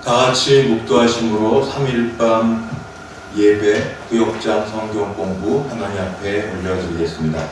다같이 묵도하심으로 3일밤 예배 구역장 성경 공부 하나님 앞에 올려드리겠습니다.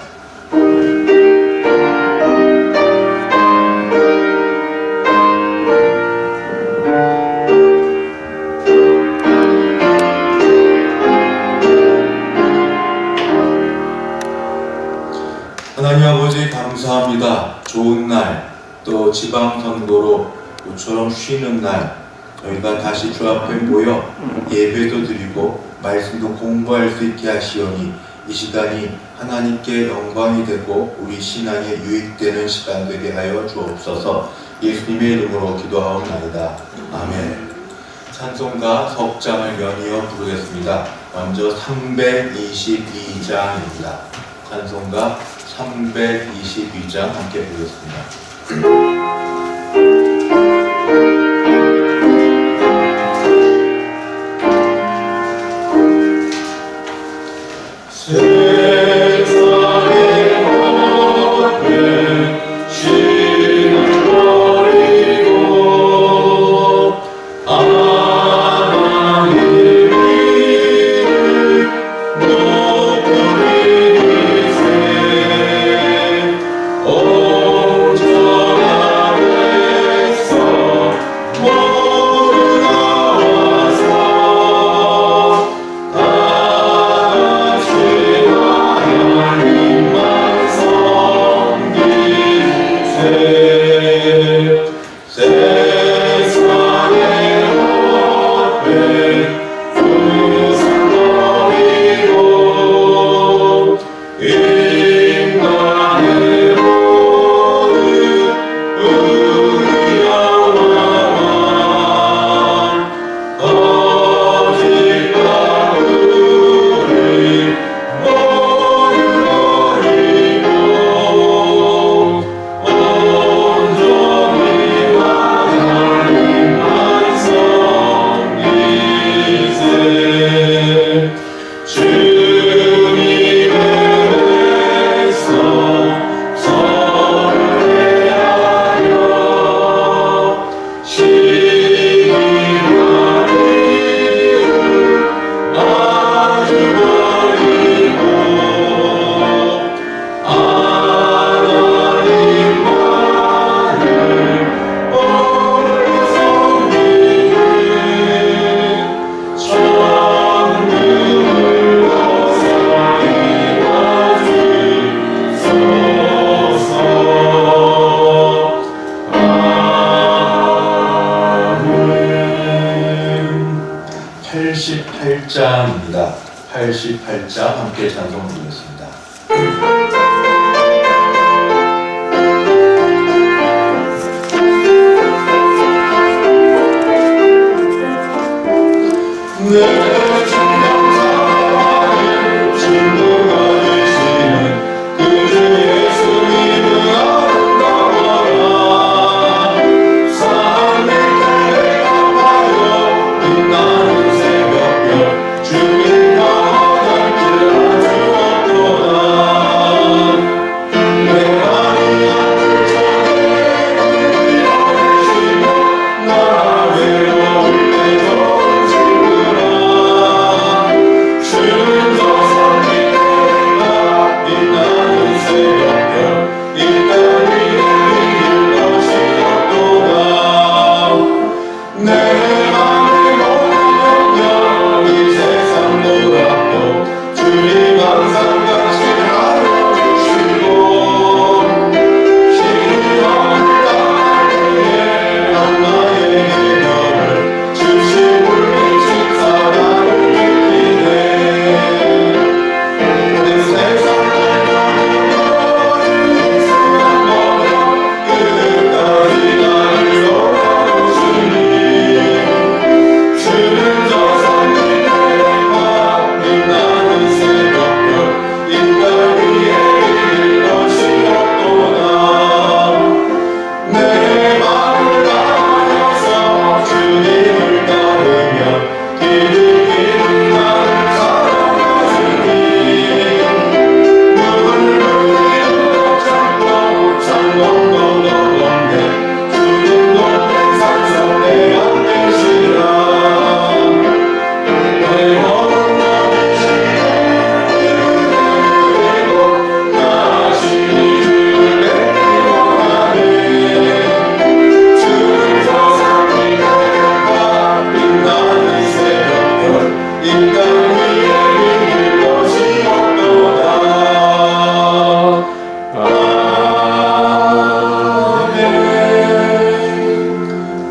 하나님 아버지 감사합니다. 좋은 날, 또 지방선거로 모처럼 쉬는 날 저희가 다시 주 앞에 모여 예배도 드리고 말씀도 공부할 수 있게 하시오니 이 시간이 하나님께 영광이 되고 우리 신앙에 유익되는 시간 되게 하여 주옵소서. 예수님의 이름으로 기도하옵나이다. 아멘. 찬송가 석장을 연이어 부르겠습니다. 먼저 322장입니다. 찬송가 322장 함께 보겠습니다. (88장입니다) 88장 함께 찬송 부르겠습니다.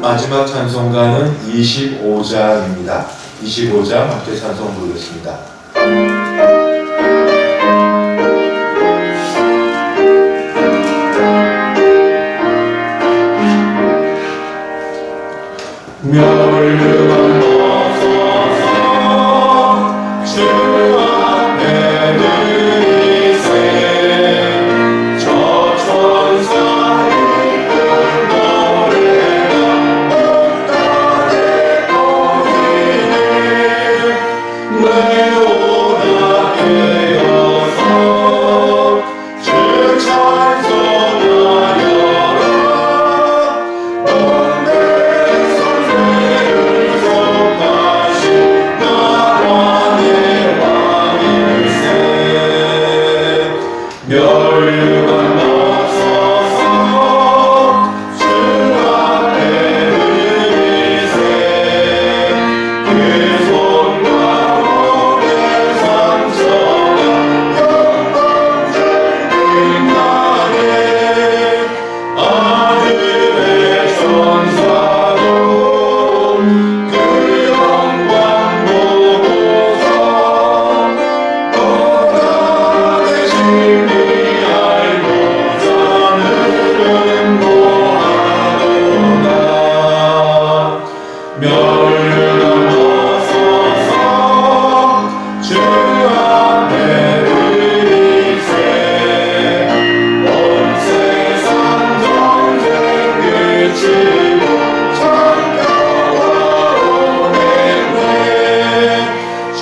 마지막 찬송가는 25장입니다. 25장 함께 찬송 부르겠습니다. 멸류관 벗어서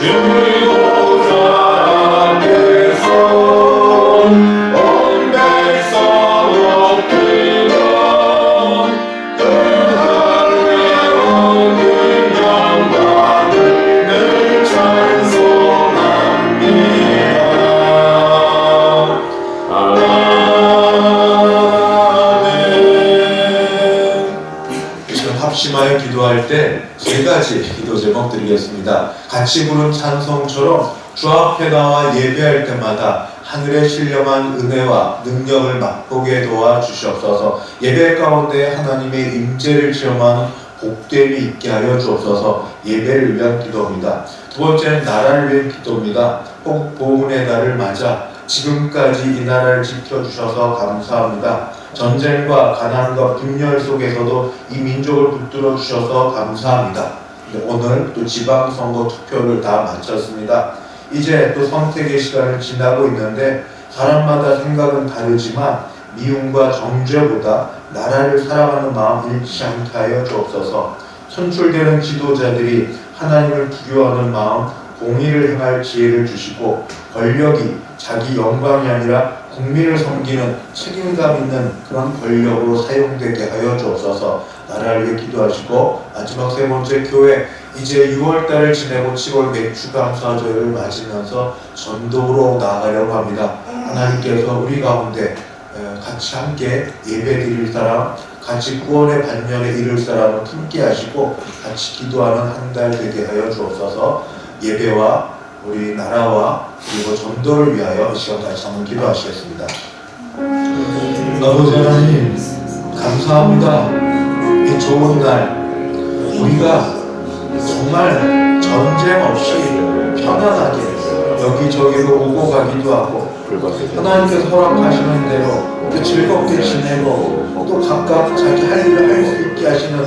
지도자 앞에서 온 백성 엎드려 그 하루에 얻은 영광을 늘 찬송합니다. 합심하여 기도할 때 세 가지 기도 제목 드리겠습니다. 같이 부른 찬송처럼 주 앞에 나와 예배할 때마다 하늘의 신령한 은혜와 능력을 맛보게 도와주시옵소서. 예배 가운데 하나님의 임재를 체험하는 복됨이 있게 하여 주옵소서. 예배를 위한 기도입니다. 두 번째는 나라를 위한 기도입니다. 복보훈의 날을 맞아 지금까지 이 나라를 지켜주셔서 감사합니다. 전쟁과 가난과 분열 속에서도 이 민족을 붙들어 주셔서 감사합니다. 오늘 또 지방선거 투표를 다 마쳤습니다. 이제 또 선택의 시간을 지나고 있는데 사람마다 생각은 다르지만 미움과 정죄보다 나라를 사랑하는 마음 잃지 않게 하여 주옵소서. 선출되는 지도자들이 하나님을 두려워하는 마음, 공의를 행할 지혜를 주시고 권력이 자기 영광이 아니라 국민을 섬기는 책임감 있는 그런 권력으로 사용되게 하여 주옵소서. 나라를 위해 기도하시고 마지막 세 번째, 교회 이제 6월달을 지내고 7월 맥주감사절을 맞으면서 전도로 나아가려고 합니다. 하나님께서 우리 가운데 같이 함께 예배드릴 사람, 같이 구원의 반열에 이를 사람을 품게 하시고 같이 기도하는 한 달 되게 하여 주옵소서. 예배와 우리 나라와 그리고 전도를 위하여 이 시간 같이 한번 기도하시겠습니다. 아버지 하나님 감사합니다. 이 좋은 날 우리가 정말 전쟁 없이 편안하게 여기저기로 오고 가기도 하고 하나님께서 허락하시는 대로 즐겁게 지내고 또 각각 자기 할 일을 할 수 있게 하시는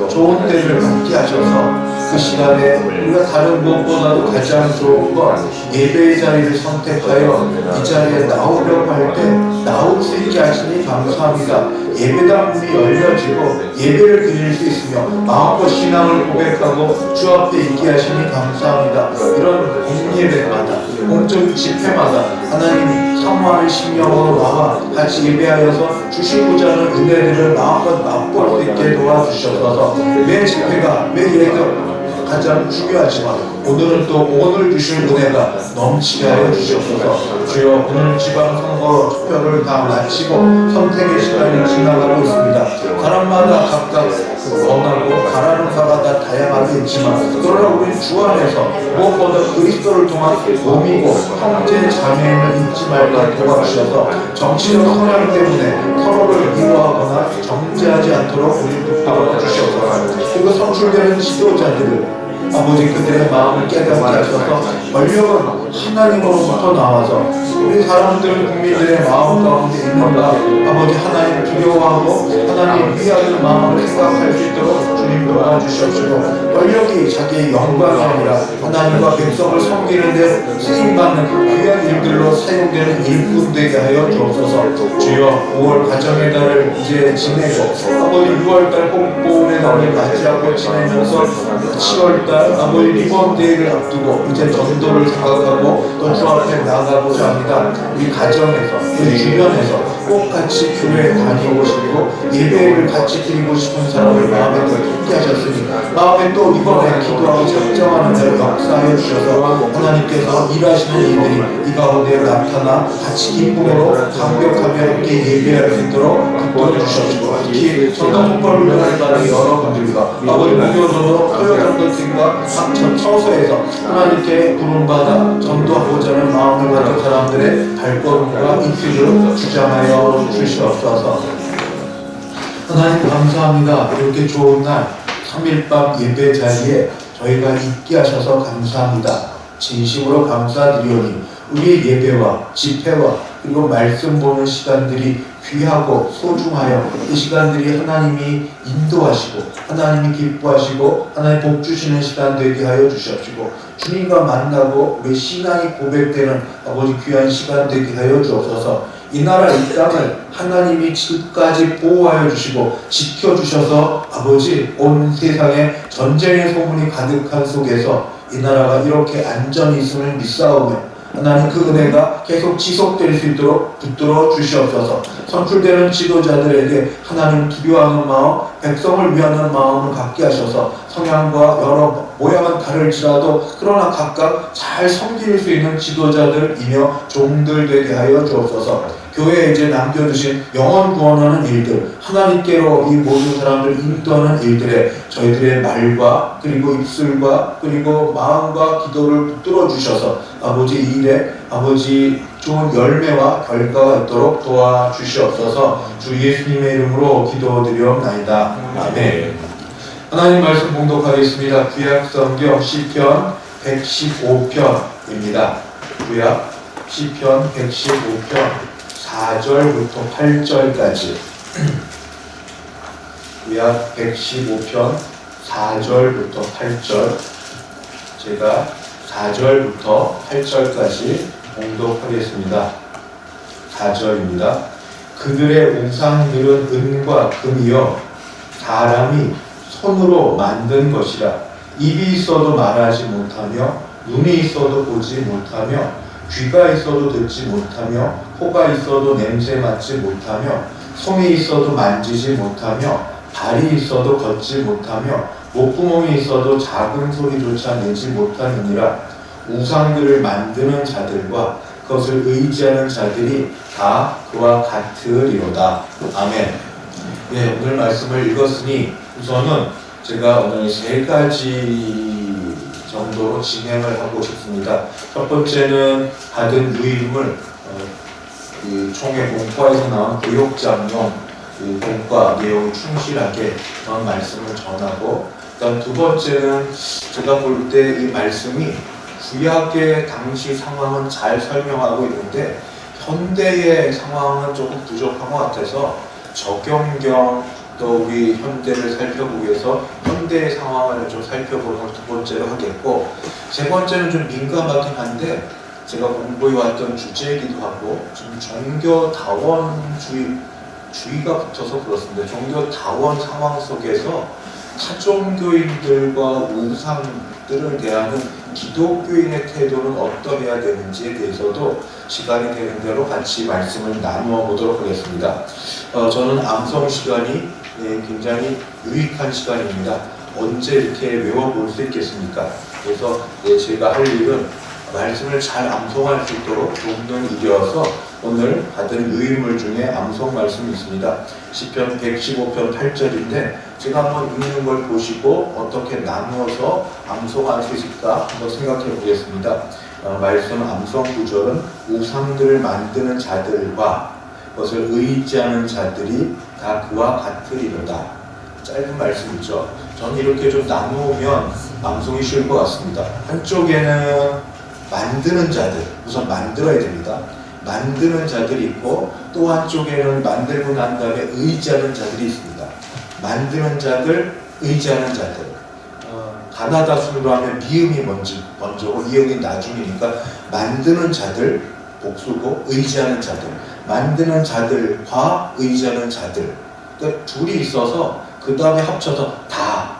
좋은 때를 갖게 하셔서 그 시간에 우리가 다른 무엇보다도 가장 좋은 건 예배의 자리를 선택하여 이 자리에 나오려고 할 때 나올 수 있게 하시니 감사합니다. 예배당 문이 열려지고 예배를 드릴 수 있으며 마음껏 신앙을 고백하고 주 앞에 있게 하시니 감사합니다. 이런 공예배마다 공적 집회마다 하나님이 사모하는 심령으로 나와 같이 예배하여서 주시고자 하는 은혜들을 마음껏 맛볼 수 있게 도와주셔서 매 집회가 매 예배가 가장 중요하지만 오늘은 또 오늘 주실 은혜가 넘치게 하여 주시옵소서. 주여 오늘 지방선거 투표를 다 마치고 선택의 시간이 지나가고 있습니다. 사람마다 각각 원하고 바라는 바가 다 다양하게 있지만 그러나 우리 주 안에서 무엇보다 그리스도를 통한 몸이고 형제 자매임을 잊지 말고 도와주셔서 정치적 성향 때문에 서로를 미워하거나 정죄하지 않도록 우리 붙들어 주시옵소서. 그리고 선출되는 지도자들을 아버지 그들의 마음을 깨닫게 하셔서 권력은 하나님으로부터 나와서 우리 사람들 국민들의 마음 가운데 있는가 아버지 하나님을 두려워하고 하나님 위하는 마음을 생각할 수 있도록 주님 도와주시옵시고 권력이 자기의 영광이 아니라 하나님과 백성을 섬기는 데 쓰임받는 귀한 일들로 사용되는 일꾼 되게 하여 주옵소서. 주여 5월 가정의 달을 이제 지내고 아버지 6월달 복보훈의 달을 맞이하고 지내면서 7월달 아버지 리본데이를 앞두고 이제 전도를 생각하고 또 주 앞에 나가고자 합니다. 우리 가정에서 우리 주변에서 꼭 같이 교회에 다니고 싶고 예배를 같이 드리고 싶은 사람을 마음에 품게 하셨으니 마음에 또 이번에 기도하고 작정하는 대로 역사하여 주셔서 하나님께서 일하시는 이들이 이 가운데 나타나 같이 기쁨으로 감격하며 함께 예배할 수 있도록 붙들어 주셔서 특히 전도폭발을 위한 여러분들과 아버지 무교도로 토요전도팀과 각 처소에서 하나님께 부름받아 전도하고자 하는 마음을 가진 사람들의 발걸음과 인기를 주장하여 주시옵소서. 하나님 감사합니다. 이렇게 좋은 날 3일밤 예배 자리에 저희가 있게 하셔서 감사합니다. 진심으로 감사드리오니 우리의 예배와 집회와 그리고 말씀 보는 시간들이 귀하고 소중하여 이 시간들이 하나님이 인도하시고 하나님이 기뻐하시고 하나님 복 주시는 시간 되게 하여 주시옵시고 주님과 만나고 우리 신앙이 고백되는 아버지 귀한 시간 되게 하여 주옵소서. 이 나라 이 땅을 하나님이 지금까지 보호하여 주시고 지켜주셔서 아버지 온 세상에 전쟁의 소문이 가득한 속에서 이 나라가 이렇게 안전히 있음을 믿사오며 하나님 그 은혜가 계속 지속될 수 있도록 붙들어 주시옵소서. 선출되는 지도자들에게 하나님 두려워하는 마음, 백성을 위하는 마음을 갖게 하셔서 성향과 여러 모양은 다를지라도 그러나 각각 잘 섬길 수 있는 지도자들이며 종들 되게 하여 주옵소서. 교회에 이제 남겨주신 영혼 구원하는 일들, 하나님께로 이 모든 사람들 인도하는 일들에 저희들의 말과 그리고 입술과 그리고 마음과 기도를 붙들어 주셔서 아버지 이 일에 아버지 좋은 열매와 결과가 있도록 도와주시옵소서. 주 예수님의 이름으로 기도드리옵나이다. 아멘. 하나님 말씀 봉독하겠습니다. 구약성경 시편 115편입니다. 구약 시편 115편 4절부터 8절까지 구약 115편 4절부터 8절 제가 4절부터 8절까지 봉독하겠습니다. 4절입니다. 그들의 우상들은 은과 금이요 사람이 손으로 만든 것이라. 입이 있어도 말하지 못하며 눈이 있어도 보지 못하며 귀가 있어도 듣지 못하며 코가 있어도 냄새 맡지 못하며 손이 있어도 만지지 못하며 발이 있어도 걷지 못하며 목구멍이 있어도 작은 소리조차 내지 못하느니라. 우상들을 만드는 자들과 그것을 의지하는 자들이 다 그와 같으리로다. 아멘. 네, 오늘 말씀을 읽었으니 우선은 제가 오늘 세 가지 정도로 진행을 하고 싶습니다. 첫 번째는 받은 유임을 총회 본과에서 나온 교육장용 본과 내용을 충실하게 그런 말씀을 전하고, 그다음 두 번째는 제가 볼 때 이 말씀이 구약의 당시 상황은 잘 설명하고 있는데 현대의 상황은 조금 부족한 것 같아서 적용경 또 우리 현대를 살펴보기 위해서 현대의 상황을 좀 살펴보는 걸 두 번째로 하겠고, 세 번째는 좀 민감하긴 한데 제가 공부해왔던 주제이기도 하고 좀 종교다원주의가 붙어서 그렇습니다. 종교다원 상황 속에서 타종교인들과 우상들을 대하는 기독교인의 태도는 어떠해야 되는지에 대해서도 시간이 되는 대로 같이 말씀을 나누어 보도록 하겠습니다. 저는 암송 시간이 굉장히 유익한 시간입니다. 언제 이렇게 외워볼 수 있겠습니까? 그래서 제가 할 일은 말씀을 잘 암송할 수 있도록 돕는 일이어서 오늘 받은 유인물 중에 암송 말씀이 있습니다. 시편 115편 8절인데 제가 한번 읽는 걸 보시고 어떻게 나누어서 암송할 수 있을까 한번 생각해 보겠습니다. 말씀 암송 구절은 우상들을 만드는 자들과 그것을 의지하는 자들이 다 그와 같으리로다. 짧은 말씀이죠. 저는 이렇게 좀 나누면 암송이 쉬울 것 같습니다. 한쪽에는 만드는 자들, 우선 만들어야 됩니다. 만드는 자들이 있고 또 한쪽에는 만들고 난 다음에 의지하는 자들이 있습니다. 만드는 자들, 의지하는 자들. 가나다 순으로 하면 미음이 먼저고 이음이 나중이니까 만드는 자들 복수고 의지하는 자들. 만드는 자들과 의지하는 자들. 그러니까 둘이 있어서 그 다음에 합쳐서 다.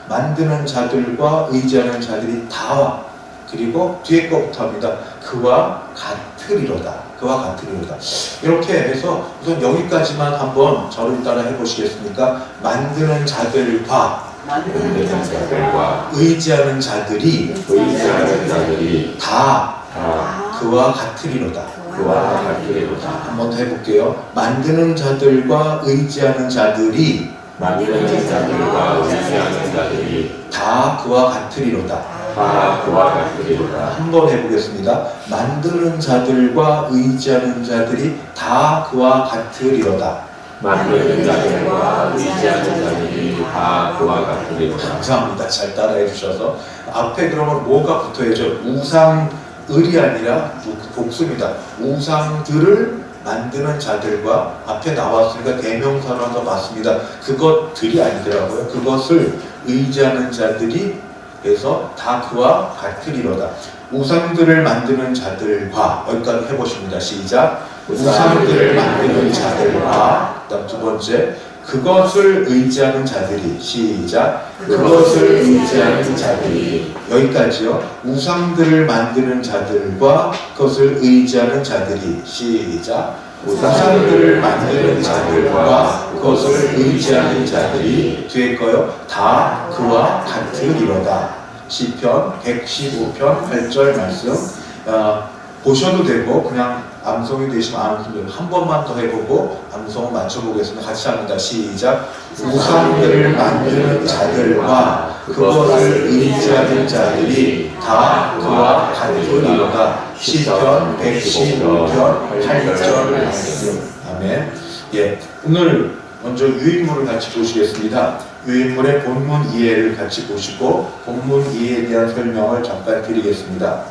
만드는 자들과 의지하는 자들이 다. 그리고 뒤에 거부터 합니다. 그와 같으리로다. 그와 같으리로다. 이렇게 해서 우선 여기까지만 한번 저를 따라 해보시겠습니까? 만드는 자들과 의지하는 자들이 다 그와 같으리로다. 한번 더 해볼게요. 만드는 자들과 의지하는 자들이 다 그와 같으리로다. 한번 해보겠습니다. 만드는 자들과 의지하는 자들이 다 그와 같으리로다. 감사합니다. 잘 따라해 주셔서. 앞에 그러면 뭐가 붙어야죠? 우상을이 아니라 복수입니다. 우상들을 만드는 자들과 앞에 나왔으니까 대명사로 한번 봤습니다. 그것들이 아니더라고요. 그것을 의지하는 자들이 그래서 다 그와 같으리로다. 우상들을 만드는 자들과 여기까지 해보십니다. 시작. 우상들을 만드는 자들과 그다음 두 번째 그것을 의지하는 자들이 시작 그것을 의지하는 자들이 여기까지요. 우상들을 만드는 자들과 그것을 의지하는 자들이 시작 우상들을 만드는 자들과 그것을 의지하는 자들이 뒤에 거요 다 그와 같으리로다. 시편 115편 8절 말씀 보셔도 되고 그냥 암송이 되시면 한 번만 더 해보고 암송을 맞춰보겠습니다. 같이 합니다. 시작 우상들을 만드는 자들과 그것을 의지하는 자들이 다 그와 같으리로다. 시편 115편 8절 말씀. 아멘. 예, 오늘 먼저 유인물을 같이 보시겠습니다. 유인물의 본문 이해를 같이 보시고 본문 이해에 대한 설명을 잠깐 드리겠습니다.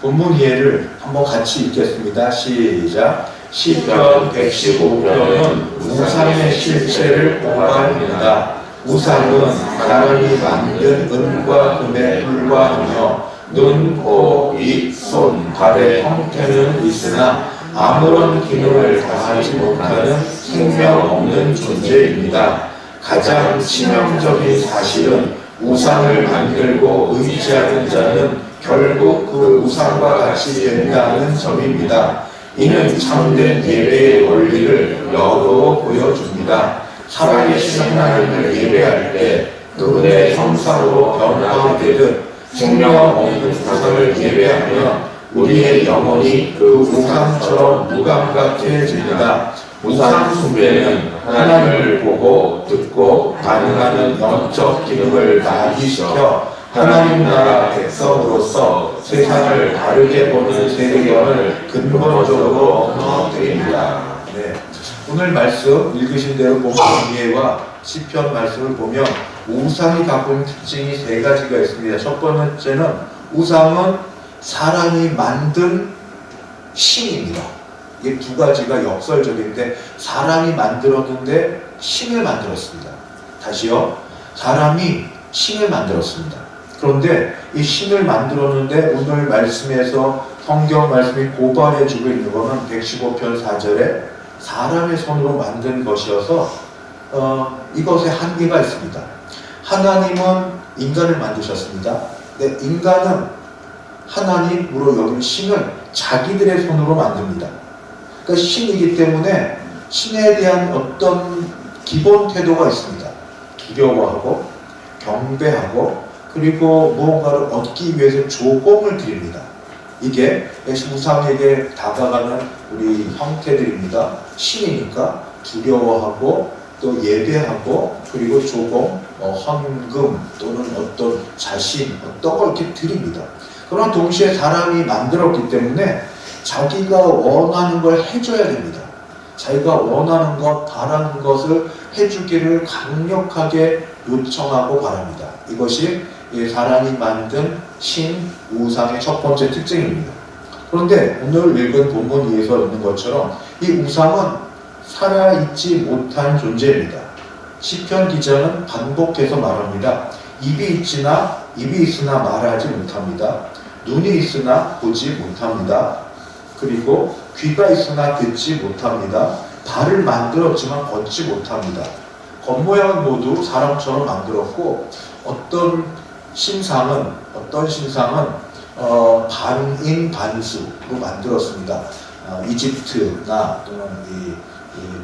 본문 이해를 한번 같이 읽겠습니다. 시작. 시편 115편은 우상의 실체를 고발합니다. 우상은 사람이 만든 은과 금에 불과하며 눈, 코, 입, 손, 발의 형태는 있으나 아무런 기능을 다하지 못하는 생명 없는 존재입니다. 가장 치명적인 사실은 우상을 만들고 의지하는 자는 결국 그 우상과 같이 된다는 점입니다. 이는 참된 예배의 원리를 역으로 보여줍니다. 살아계신 하나님을 예배할 때 그분의 형상으로 변화하게 되듯 생명 없는 우상을 예배하면 우리의 영혼이 그 우상처럼 무감각해집니다. 우상 숭배는 하나님을 보고 듣고 반응하는 영적 기능을 마비시켜 하나님 나라 백성으로서 세상을 다르게 보는 세계관을 근본적으로 무너뜨립니다. 네. 오늘 말씀 읽으신 대로 본문 이해와 시편 말씀을 보면 우상이 갖고 있는 특징이 세 가지가 있습니다. 첫 번째는 우상은 사람이 만든 신입니다. 이게 두 가지가 역설적인데 사람이 만들었는데 신을 만들었습니다. 다시요. 사람이 신을 만들었습니다. 그런데 이 신을 만들었는데 오늘 말씀에서 성경 말씀이 고발해주고 있는 것은 115편 4절에 사람의 손으로 만든 것이어서 이것에 한계가 있습니다. 하나님은 인간을 만드셨습니다. 근데 인간은 하나님으로 여긴 신을 자기들의 손으로 만듭니다. 그러니까 신이기 때문에 신에 대한 어떤 기본 태도가 있습니다. 두려워하고 경배하고 그리고 무언가를 얻기 위해서 조공을 드립니다. 이게 우상에게 다가가는 우리 형태들입니다. 신이니까 두려워하고 또 예배하고 그리고 조공, 헌금 또는 어떤 자신 어떤 걸 이렇게 드립니다. 그러나 동시에 사람이 만들었기 때문에 자기가 원하는 걸 해줘야 됩니다. 자기가 원하는 것, 바라는 것을 해주기를 강력하게 요청하고 바랍니다. 이것이 사람이 만든 신, 우상의 첫 번째 특징입니다. 그런데 오늘 읽은 본문에서 있는 것처럼 이 우상은 살아있지 못한 존재입니다. 시편 기자는 반복해서 말합니다. 입이 있으나 말하지 못합니다. 눈이 있으나 보지 못합니다. 그리고 귀가 있으나 듣지 못합니다. 발을 만들었지만 걷지 못합니다. 겉모양은 모두 사람처럼 만들었고 어떤 신상은 반인반수로 만들었습니다. 이집트나 또는 이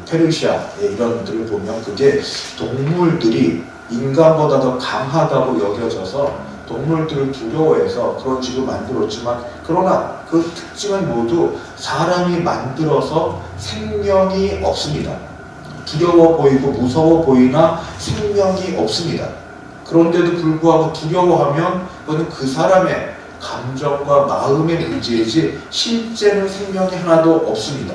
페르시아 이런 데를 보면 그게 동물들이 인간보다 더 강하다고 여겨져서 동물들을 두려워해서 그런 식으로 만들었지만 그러나 그 특징은 모두 사람이 만들어서 생명이 없습니다. 두려워 보이고 무서워 보이나 생명이 없습니다. 그런데도 불구하고 두려워하면 그것은 그 사람의 감정과 마음의 문제이지 실제는 생명이 하나도 없습니다.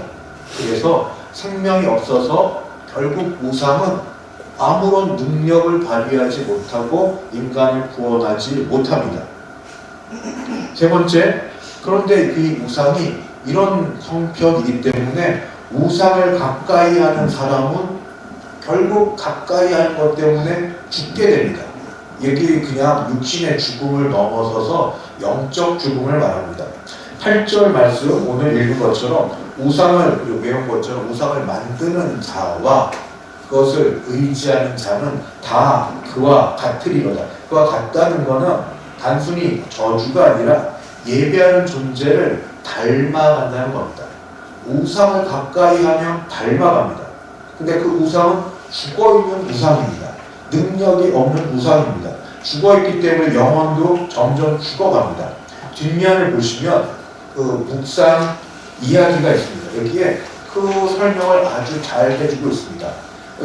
그래서 생명이 없어서 결국 우상은 아무런 능력을 발휘하지 못하고 인간을 구원하지 못합니다. 세 번째, 그런데 이 우상이 이런 형편이기 때문에 우상을 가까이 하는 사람은 결국 가까이 하는 것 때문에 죽게 됩니다. 이게 그냥 육신의 죽음을 넘어서서 영적 죽음을 말합니다. 8절 말씀 오늘 읽은 것처럼 우상을, 그리고 외운 것처럼 우상을 만드는 자와 그것을 의지하는 자는 다 그와 같으리로다. 그와 같다는 것은 단순히 저주가 아니라 예배하는 존재를 닮아간다는 겁니다. 우상을 가까이 하면 닮아갑니다. 근데 그 우상은 죽어있는 우상입니다. 능력이 없는 우상입니다. 죽어있기 때문에 영혼도 점점 죽어갑니다. 뒷면을 보시면 그 묵상 이야기가 있습니다. 여기에 그 설명을 아주 잘 해주고 있습니다.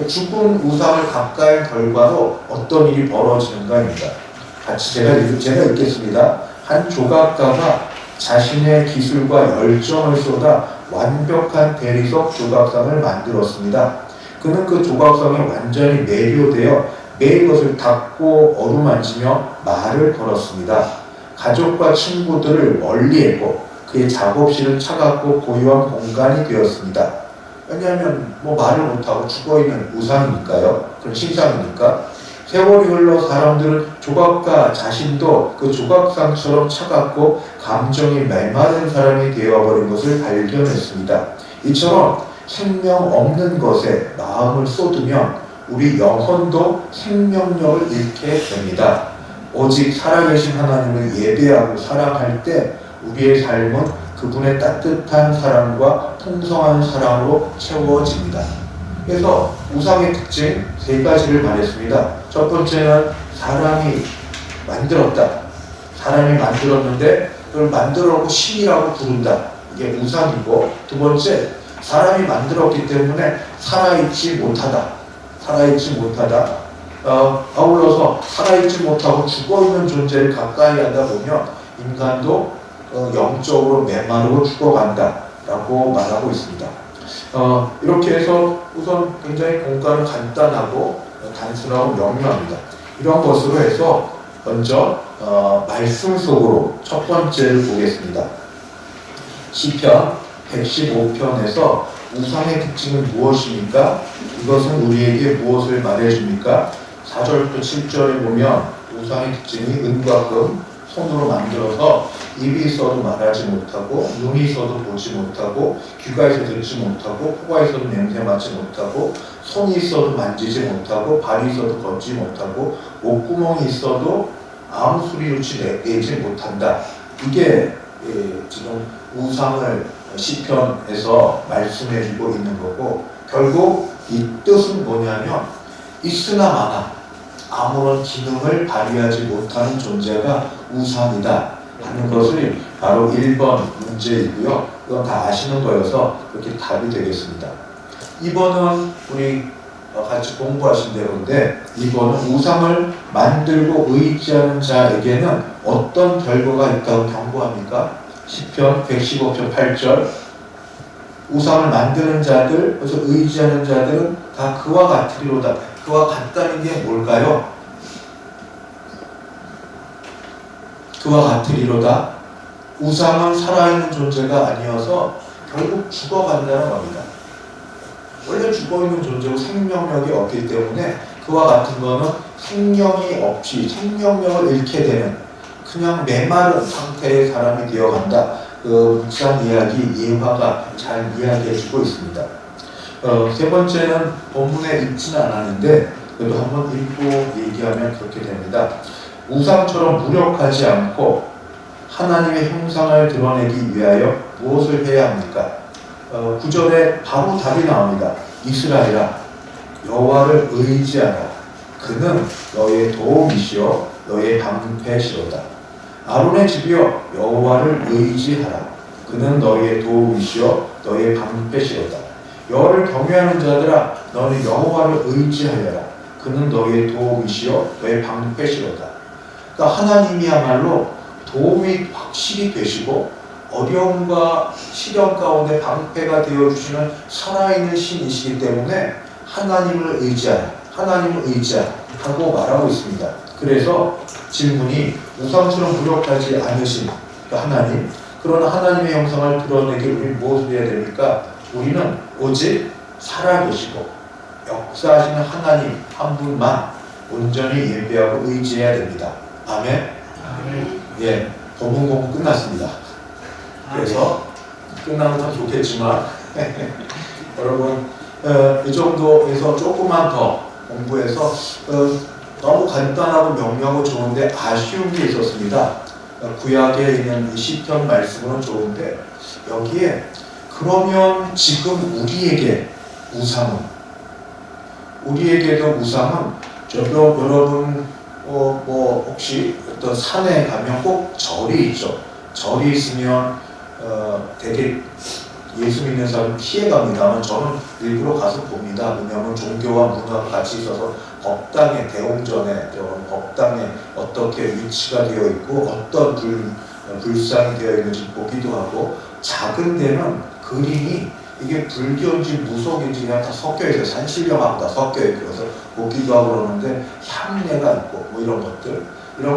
죽은 우상을 가까이 한 결과로 어떤 일이 벌어지는가입니다. 같이 제가 읽겠습니다. 한 조각가가 자신의 기술과 열정을 쏟아 완벽한 대리석 조각상을 만들었습니다. 그는 그 조각상에 완전히 매료되어 매일 것을 닦고 어루만지며 말을 걸었습니다. 가족과 친구들을 멀리했고 그의 작업실은 차갑고 고요한 공간이 되었습니다. 왜냐하면 말을 못하고 죽어있는 우상이니까요. 그런 신상이니까. 세월이 흘러 사람들은 조각가 자신도 그 조각상처럼 차갑고 감정이 메마른 사람이 되어버린 것을 발견했습니다. 이처럼 생명 없는 것에 마음을 쏟으면 우리 영혼도 생명력을 잃게 됩니다. 오직 살아계신 하나님을 예배하고 사랑할 때 우리의 삶은 그분의 따뜻한 사랑과 통성한 사랑으로 채워집니다. 그래서 우상의 특징 세 가지를 말했습니다. 첫 번째는 사람이 만들었다. 사람이 만들었는데 그걸 만들어놓고 신이라고 부른다. 이게 우상이고, 두 번째, 사람이 만들었기 때문에 살아있지 못하다. 살아있지 못하다. 아울러서 살아있지 못하고 죽어있는 존재를 가까이 하다 보면 인간도 영적으로 메마르고 죽어간다 라고 말하고 있습니다. 이렇게 해서 우선 굉장히 공간은 간단하고 단순하고 명료합니다. 이런 것으로 해서 먼저 말씀 속으로 첫 번째를 보겠습니다. 시편 115편에서 우상의 특징은 무엇입니까? 이것은 우리에게 무엇을 말해줍니까? 4절부터 7절에 보면 우상의 특징이 은과 금, 손으로 만들어서 입이 있어도 말하지 못하고, 눈이 있어도 보지 못하고, 귀가 있어도 듣지 못하고, 코가 있어도 냄새 맡지 못하고, 손이 있어도 만지지 못하고, 발이 있어도 걷지 못하고, 목구멍이 있어도 아무 소리조차 내지 못한다. 이게 지금 우상을 시편에서 말씀해주고 있는 거고, 결국 이 뜻은 뭐냐면 있으나 마나 아무런 기능을 발휘하지 못하는 존재가 우상이다 하는 것을 바로 1번 문제이고요. 이건 다 아시는 거여서 그렇게 답이 되겠습니다. 2번은 우리 같이 공부하신 대로인데, 2번은 우상을 만들고 의지하는 자에게는 어떤 결과가 있다고 경고합니까? 시편 115편 8절, 우상을 만드는 자들, 그래서 의지하는 자들은 다 그와 같으리로다. 그와 같다는 게 뭘까요? 그와 같으리로다. 우상은 살아있는 존재가 아니어서 결국 죽어간다는 겁니다. 원래 죽어있는 존재고 생명력이 없기 때문에 그와 같은 거는 생명이 없이 생명력을 잃게 되는 그냥 메마른 상태의 사람이 되어간다. 그 묵상 이야기 예화가 잘 이야기해주고 있습니다. 세 번째는 본문에 읽지는 않았는데 그래도 한번 읽고 얘기하면 그렇게 됩니다. 우상처럼 무력하지 않고 하나님의 형상을 드러내기 위하여 무엇을 해야 합니까? 9절에 바로 답이 나옵니다. 이스라엘아, 여호와를 의지하라. 그는 너의 도움이시요 너의 방패시로다. 아론의 집이여, 여호와를 의지하라. 그는 너의 도움이시요 너의 방패시로다. 여호와를 경외하는 자들아, 너는 여호와를 의지하여라. 그는 너의 도움이시요 너의 방패시로다. 그러니까 하나님이야말로 도움이 확실히 되시고 어려움과 시련 가운데 방패가 되어주시는 살아있는 신이시기 때문에 하나님을 의지하라, 하나님을 의지하라 하고 말하고 있습니다. 그래서 질문이 우상처럼 무력하지 않으신 그 하나님, 그런 하나님의 형상을 드러내기 우리 무엇을 해야 됩니까? 우리는 오직 살아계시고 역사하시는 하나님 한 분만 온전히 예배하고 의지해야 됩니다. 아멘. 아멘. 예, 본문 공부 끝났습니다. 그래서 끝나면 더 좋겠지만 여러분 이 정도에서 조금만 더 공부해서 너무 간단하고 명료하고 좋은데 아쉬운 게 있었습니다. 구약에 있는 이 시편 말씀은 좋은데 여기에 그러면 지금 우리에게도 우상은 여러분 뭐 혹시 어떤 산에 가면 꼭 절이 있죠. 절이 있으면 되게 예수 믿는 사람 피해갑니다만 저는 일부러 가서 봅니다. 왜냐하면 종교와 문화가 같이 있어서 법당의 대웅전에 법당에 어떻게 위치가 되어 있고 어떤 불상이 되어 있는지 보기도 하고 작은 데는 그림이 이게 불교인지 무속인지 그냥 다 섞여 있어요. 산신령하고 다 섞여 있고 그래서 보기도 하고 그러는데 향내가 있고 뭐 이런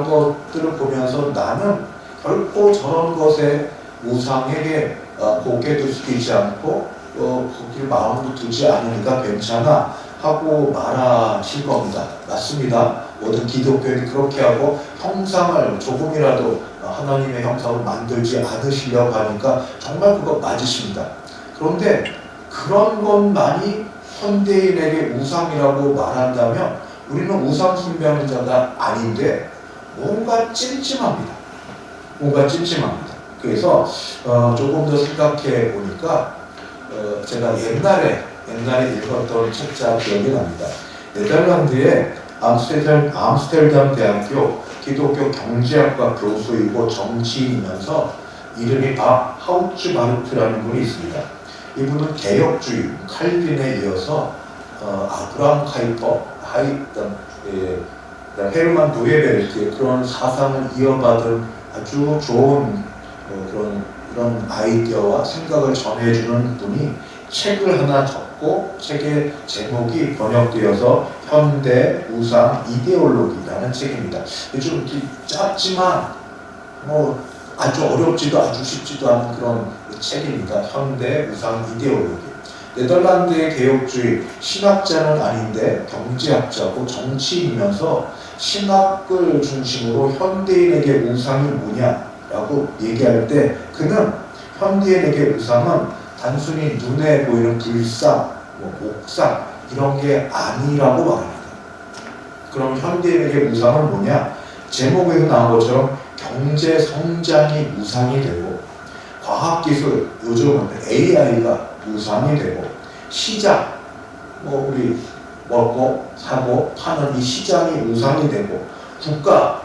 것들을 보면서 나는 결코 저런 것에 우상에게 고개도 숙이지 않고 거기를 마음으로 두지 않으니까 괜찮아 하고 말하실 겁니다. 맞습니다. 모든 기독교인이 그렇게 하고 형상을 조금이라도 하나님의 형상으로 만들지 않으시려고 하니까 정말 그거 맞으십니다. 그런데 그런 것만이 현대인에게 우상이라고 말한다면 우리는 우상 숭배하는 자가 아닌데 뭔가 찜찜합니다. 그래서 조금 더 생각해 보니까 제가 옛날에 읽었던 책자 기억이 납니다. 네덜란드의 암스테르담 대학교 기독교 경제학과 교수이고 정치인이면서 이름이 박 하우츠바르트라는 분이 있습니다. 이분은 개혁주의 칼빈에 이어서 아브라함 카이퍼, 헤르만 도예베르트의 그런 사상을 이어받은 아주 좋은 그런 아이디어와 생각을 전해주는 분이 책을 하나 적고 책의 제목이 번역되어서 현대 우상 이데올로기라는 책입니다. 좀 짧지만 아주 어렵지도 아주 쉽지도 않은 그런 책입니다. 현대 우상 이데올로기. 네덜란드의 개혁주의 신학자는 아닌데 경제학자고 정치인이면서 신학을 중심으로 현대인에게 우상이 뭐냐라고 얘기할 때 그는 현대인에게 우상은 단순히 눈에 보이는 불상, 목상 이런 게 아니라고 말합니다. 그럼 현대인에게 우상은 뭐냐? 제목에서 나온 것처럼 경제 성장이 우상이 되고 과학기술, 요즘은 AI가 우상이 되고 시장, 우리 먹고 사고 파는 이 시장이 우상이 되고 국가,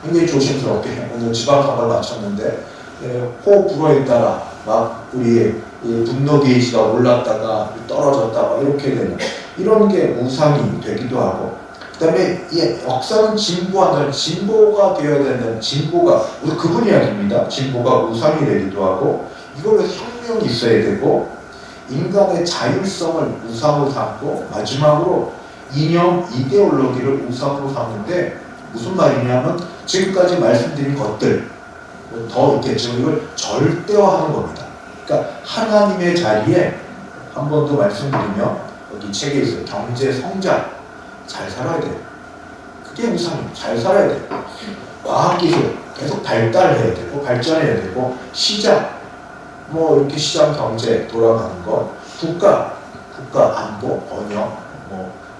굉장히 조심스럽게 오늘 지방선거를 마쳤는데 호 불호에 따라 막 우리의 분노 게이지가 올랐다가 떨어졌다가 이렇게 되는 이런 게 우상이 되기도 하고 그 다음에 역사는 진보한다는 진보가 되어야 된다는 진보가 우리 그분 이야기입니다. 진보가 우상이 되기도 하고 이걸로 혁명이 있어야 되고 인간의 자율성을 우상으로 삼고 마지막으로 이념 이데올로기를 우상으로 삼는데 무슨 말이냐면 지금까지 말씀드린 것들 더 있겠지만 이걸 절대화하는 겁니다. 그러니까 하나님의 자리에 한 번 더 말씀드리면 여기 책에 있어요. 경제 성장 잘 살아야 돼요. 그게 우상이에요. 잘 살아야 돼요. 과학기술 계속 발달해야 되고 발전해야 되고 시장 이렇게 시장 경제 돌아가는 것 국가 안보 번영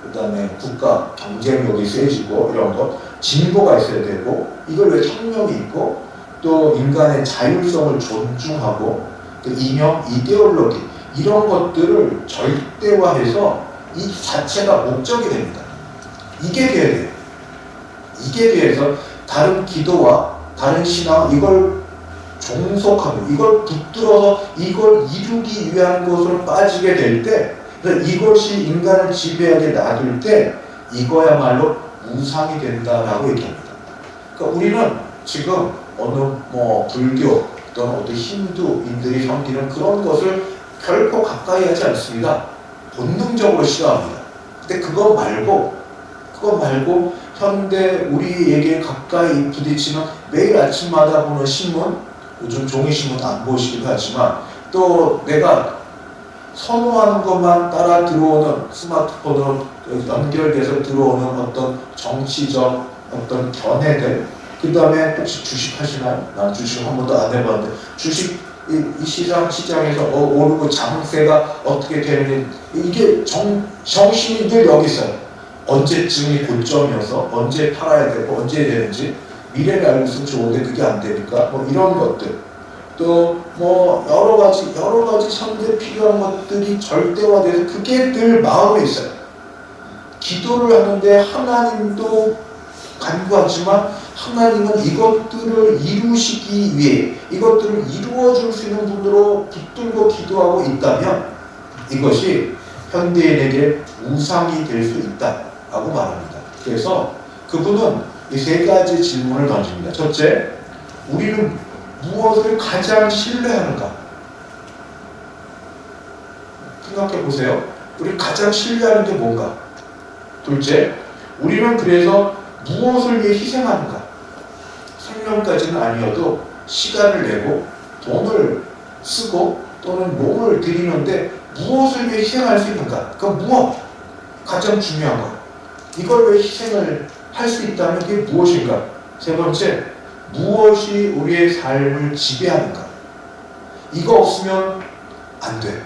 그 다음에 국가 경쟁력이 세지고 이런 것 진보가 있어야 되고 이걸 왜 혁명이 있고 또 인간의 자율성을 존중하고 이념 이데올로기 이런 것들을 절대화해서 이 자체가 목적이 됩니다. 이게 돼야 돼요. 이게 돼서 다른 기도와 다른 신앙 이걸 종속하고 이걸 붙들어서 이걸 이루기 위한 것으로 빠지게 될 때 이것이 인간을 지배하게 놔둘 때 이거야말로 우상이 된다라고 얘기합니다. 그러니까 우리는 지금 어느 불교 또는 어떤 힌두인들이 섬기는 그런 것을 결코 가까이 하지 않습니다. 본능적으로 싫어합니다. 근데 그거 말고 현대 우리에게 가까이 부딪히는 매일 아침마다 보는 신문 요즘 종이신문 안 보시기도 하지만 또 내가 선호하는 것만 따라 들어오는 스마트폰으로 연결돼서 들어오는 어떤 정치적 어떤 견해들 그 다음에 혹시 주식 하시나요? 난 주식 한 번도 안 해봤는데 주식 이 시장에서 오르고 장세가 어떻게 되는지 이게 정신이 늘 여기 있어요. 언제쯤이 고점이어서 언제 팔아야 되고 언제 되는지 미래를 알고 있으면 좋은데 그게 안 되니까 뭐 이런 것들 또 뭐 여러 가지 현재 필요한 것들이 절대화돼서 그게 늘 마음에 있어요. 기도를 하는데 하나님도 간구하지만 하나님은 이것들을 이루시기 위해 이것들을 이루어줄 수 있는 분으로 붙들고 기도하고 있다면 이것이 현대인에게 우상이 될 수 있다라고 말합니다. 그래서 그분은 이 세 가지 질문을 던집니다. 첫째, 우리는 무엇을 가장 신뢰하는가? 생각해 보세요. 우리 가장 신뢰하는 게 뭔가? 둘째, 우리는 그래서 무엇을 위해 희생하는가? 생명까지는 아니어도 시간을 내고 돈을 쓰고 또는 몸을 들이는데 무엇을 위해 희생할 수 있는가? 그건 무엇? 가장 중요한 거. 이걸 왜 희생을 할 수 있다면 그게 무엇인가? 세 번째, 무엇이 우리의 삶을 지배하는가? 이거 없으면 안 돼.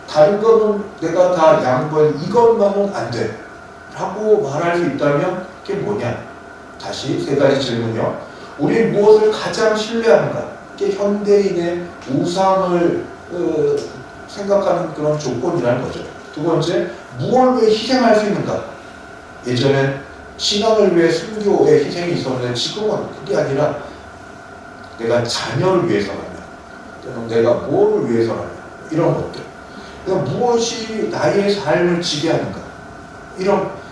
다른 거는 내가 다 양보해. 이것만은 안 돼. 라고 말할 수 있다면 그게 뭐냐? 다시 세 가지 질문이요. 우리 무엇을 가장 신뢰하는가? 이게 현대인의 우상을 생각하는 그런 조건이라는 거죠. 두 번째, 무엇을 위해 희생할 수 있는가? 예전엔 신앙을 위해 순교의 희생이 있었는데 지금은 그게 아니라 내가 자녀를 위해서라면 또는 내가 뭐를 위해서라면 이런 것들. 그러니까 무엇이 나의 삶을 지배하는가?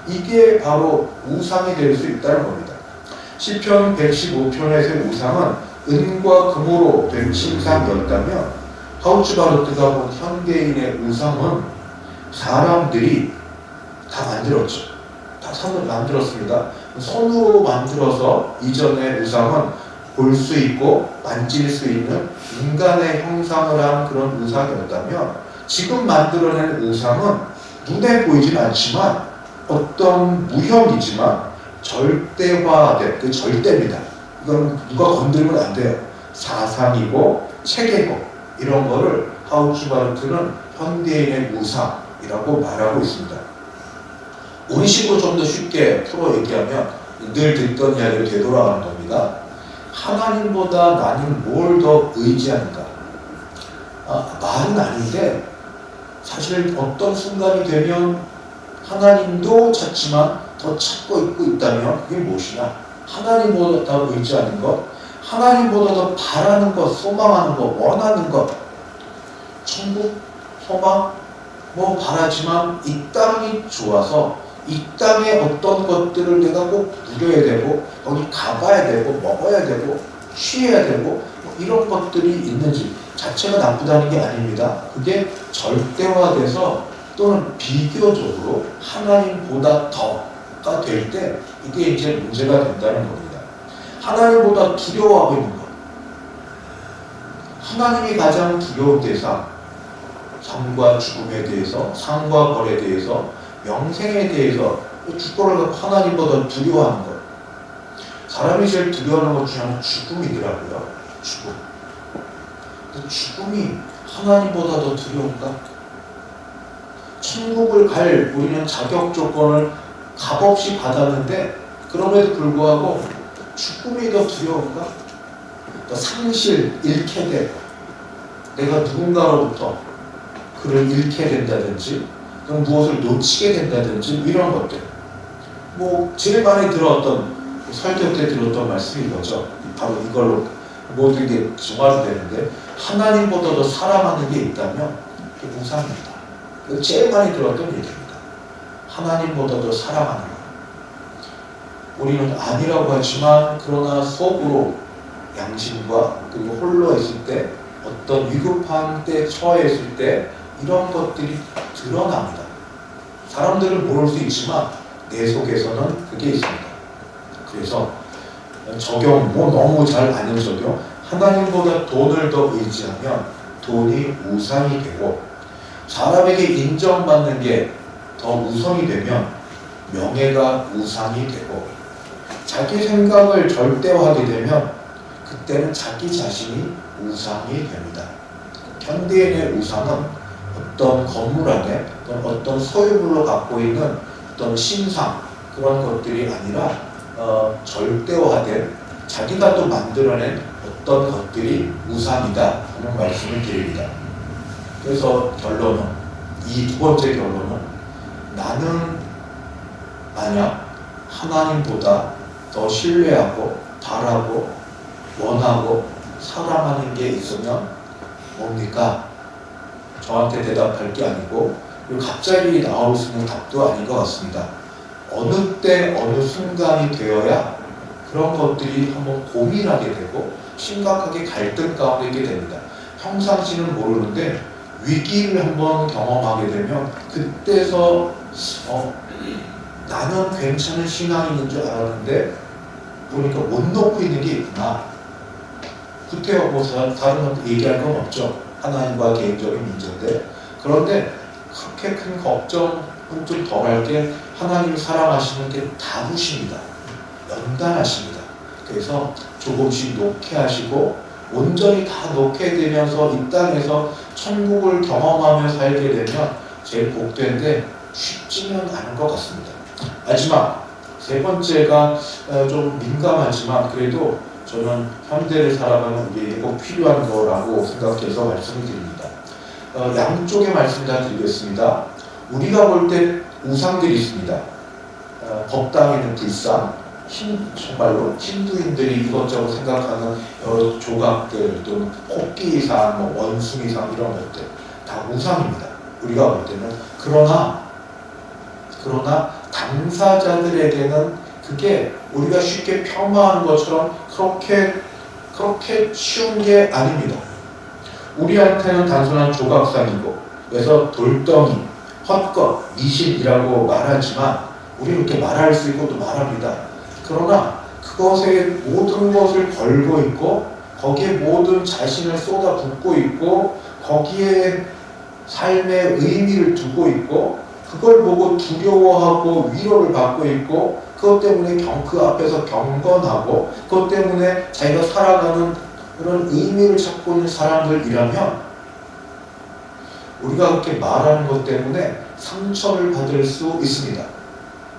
이게 바로 우상이 될 수 있다는 겁니다. 시편 115편에서의 우상은 은과 금으로 된 침상이었다면 하우츠바르트가 본 현대인의 우상은 사람들이 다 만들었죠. 다 손으로 만들었습니다. 손으로 만들어서 이전의 우상은 볼 수 있고 만질 수 있는 인간의 형상을 한 그런 우상이었다면 지금 만들어낸 우상은 눈에 보이진 않지만 어떤 무형이지만 절대화된 그 절대입니다. 이건 누가 건드리면 안 돼요. 사상이고 체계고 이런 거를 하우츠바르트는 현대인의 우상이라고 말하고 있습니다. 우리 식으로 좀 더 쉽게 풀어 얘기하면 늘 듣던 이야기를 되돌아가는 겁니다. 하나님보다 나는 뭘 더 의지하는가? 말은 아닌데 사실 어떤 순간이 되면 하나님도 찾지만 더 찾고 있다면 그게 무엇이냐? 하나님보다 더 의지하는 것, 하나님보다 더 바라는 것, 소망하는 것, 원하는 것, 천국, 소망, 뭐 바라지만 이 땅이 좋아서 이 땅의 어떤 것들을 내가 꼭 누려야 되고 거기 가봐야 되고 먹어야 되고 취해야 되고 뭐 이런 것들이 있는지 자체가 나쁘다는 게 아닙니다. 그게 절대화돼서 또는 비교적으로 하나님보다 더가 될 때 이게 이제 문제가 된다는 겁니다. 하나님보다 두려워하고 있는 것. 하나님이 가장 두려운 대상, 삶과 죽음에 대해서, 상과 벌에 대해서, 영생에 대해서 죽고를 하나님보다 두려워하는 것. 사람이 제일 두려워하는 것 중에 하나는 죽음이더라고요. 죽음. 죽음이 하나님보다 더 두려운가? 천국을 갈 우리는 자격 조건을 값없이 받았는데 그럼에도 불구하고 죽음이 더 두려운가? 상실, 잃게 되고 내가 누군가로부터 그를 잃게 된다든지 무엇을 놓치게 된다든지 이런 것들. 뭐 제일 많이 들었던 설교 때 들었던 말씀이 이거죠. 바로 이걸로 모든 게 중화되는데 하나님보다 더 사랑하는 게 있다면 그게 우상입니다. 제일 많이 들었던 얘기입니다. 하나님보다 더 사랑하는 것. 우리는 아니라고 하지만 그러나 속으로 양심과 그리고 홀로 있을 때 어떤 위급한 때 처해 있을 때 이런 것들이 드러납니다. 사람들은 모를 수 있지만 내 속에서는 그게 있습니다. 그래서 적용, 뭐 너무 잘 아는 적용, 하나님보다 돈을 더 의지하면 돈이 우상이 되고 사람에게 인정받는 게 더 우선이 되면 명예가 우상이 되고 자기 생각을 절대화하게 되면 그때는 자기 자신이 우상이 됩니다. 현대인의 우상은 어떤 건물 안에 어떤 소유물로 갖고 있는 어떤 신상 그런 것들이 아니라 절대화된 자기가 또 만들어낸 어떤 것들이 우상이다 하는 말씀을 드립니다. 그래서 결론은 이 두 번째 결론은 나는 만약 하나님보다 더 신뢰하고 바라고 원하고 사랑하는 게 있으면 뭡니까? 저한테 대답할 게 아니고 그리고 갑자기 나올 수 있는 답도 아닌 것 같습니다. 어느 때 어느 순간이 되어야 그런 것들이 한번 고민하게 되고 심각하게 갈등 가운데 있게 됩니다. 평상시는 모르는데 위기를 한번 경험하게 되면 그때서 나는 괜찮은 신앙인인 줄 알았는데 보니까 못 놓고 있는 게 있구나. 그때 뭐 다른 얘기할 건 없죠. 하나님과 개인적인 문제인데 그런데 그렇게 큰 걱정은 좀 덜할 게 하나님이 사랑하시는 게 다루십니다. 연단하십니다. 그래서 조금씩 놓게 하시고 온전히 다 놓게 되면서 이 땅에서 천국을 경험하며 살게 되면 제일 복된데 쉽지는 않은 것 같습니다. 마지막 세 번째가 좀 민감하지만 그래도 저는 현대를 살아가는 우리에게 꼭 필요한 거라고 생각해서 말씀을 드립니다. 양쪽의 말씀 다 드리겠습니다. 우리가 볼 때 우상들이 있습니다. 법당에는 불상, 정말로 힌두인들이 이것저것 생각하는 여러 조각들 또는 코끼리상, 원숭이상 이런 것들 다 우상입니다. 우리가 볼 때는 그러나 당사자들에게는 그게 우리가 쉽게 폄하하는 것처럼 그렇게 쉬운 게 아닙니다. 우리한테는 단순한 조각상이고 그래서 돌덩이, 헛것, 미신이라고 말하지만 우리는 그렇게 말할 수 있고 또 말합니다. 그러나 그것에 모든 것을 걸고 있고 거기에 모든 자신을 쏟아붓고 있고 거기에 삶의 의미를 두고 있고 그걸 보고 두려워하고 위로를 받고 있고 그것 때문에 그 앞에서 경건하고 그것 때문에 자기가 살아가는 그런 의미를 찾고 있는 사람들이라면 우리가 그렇게 말하는 것 때문에 상처를 받을 수 있습니다.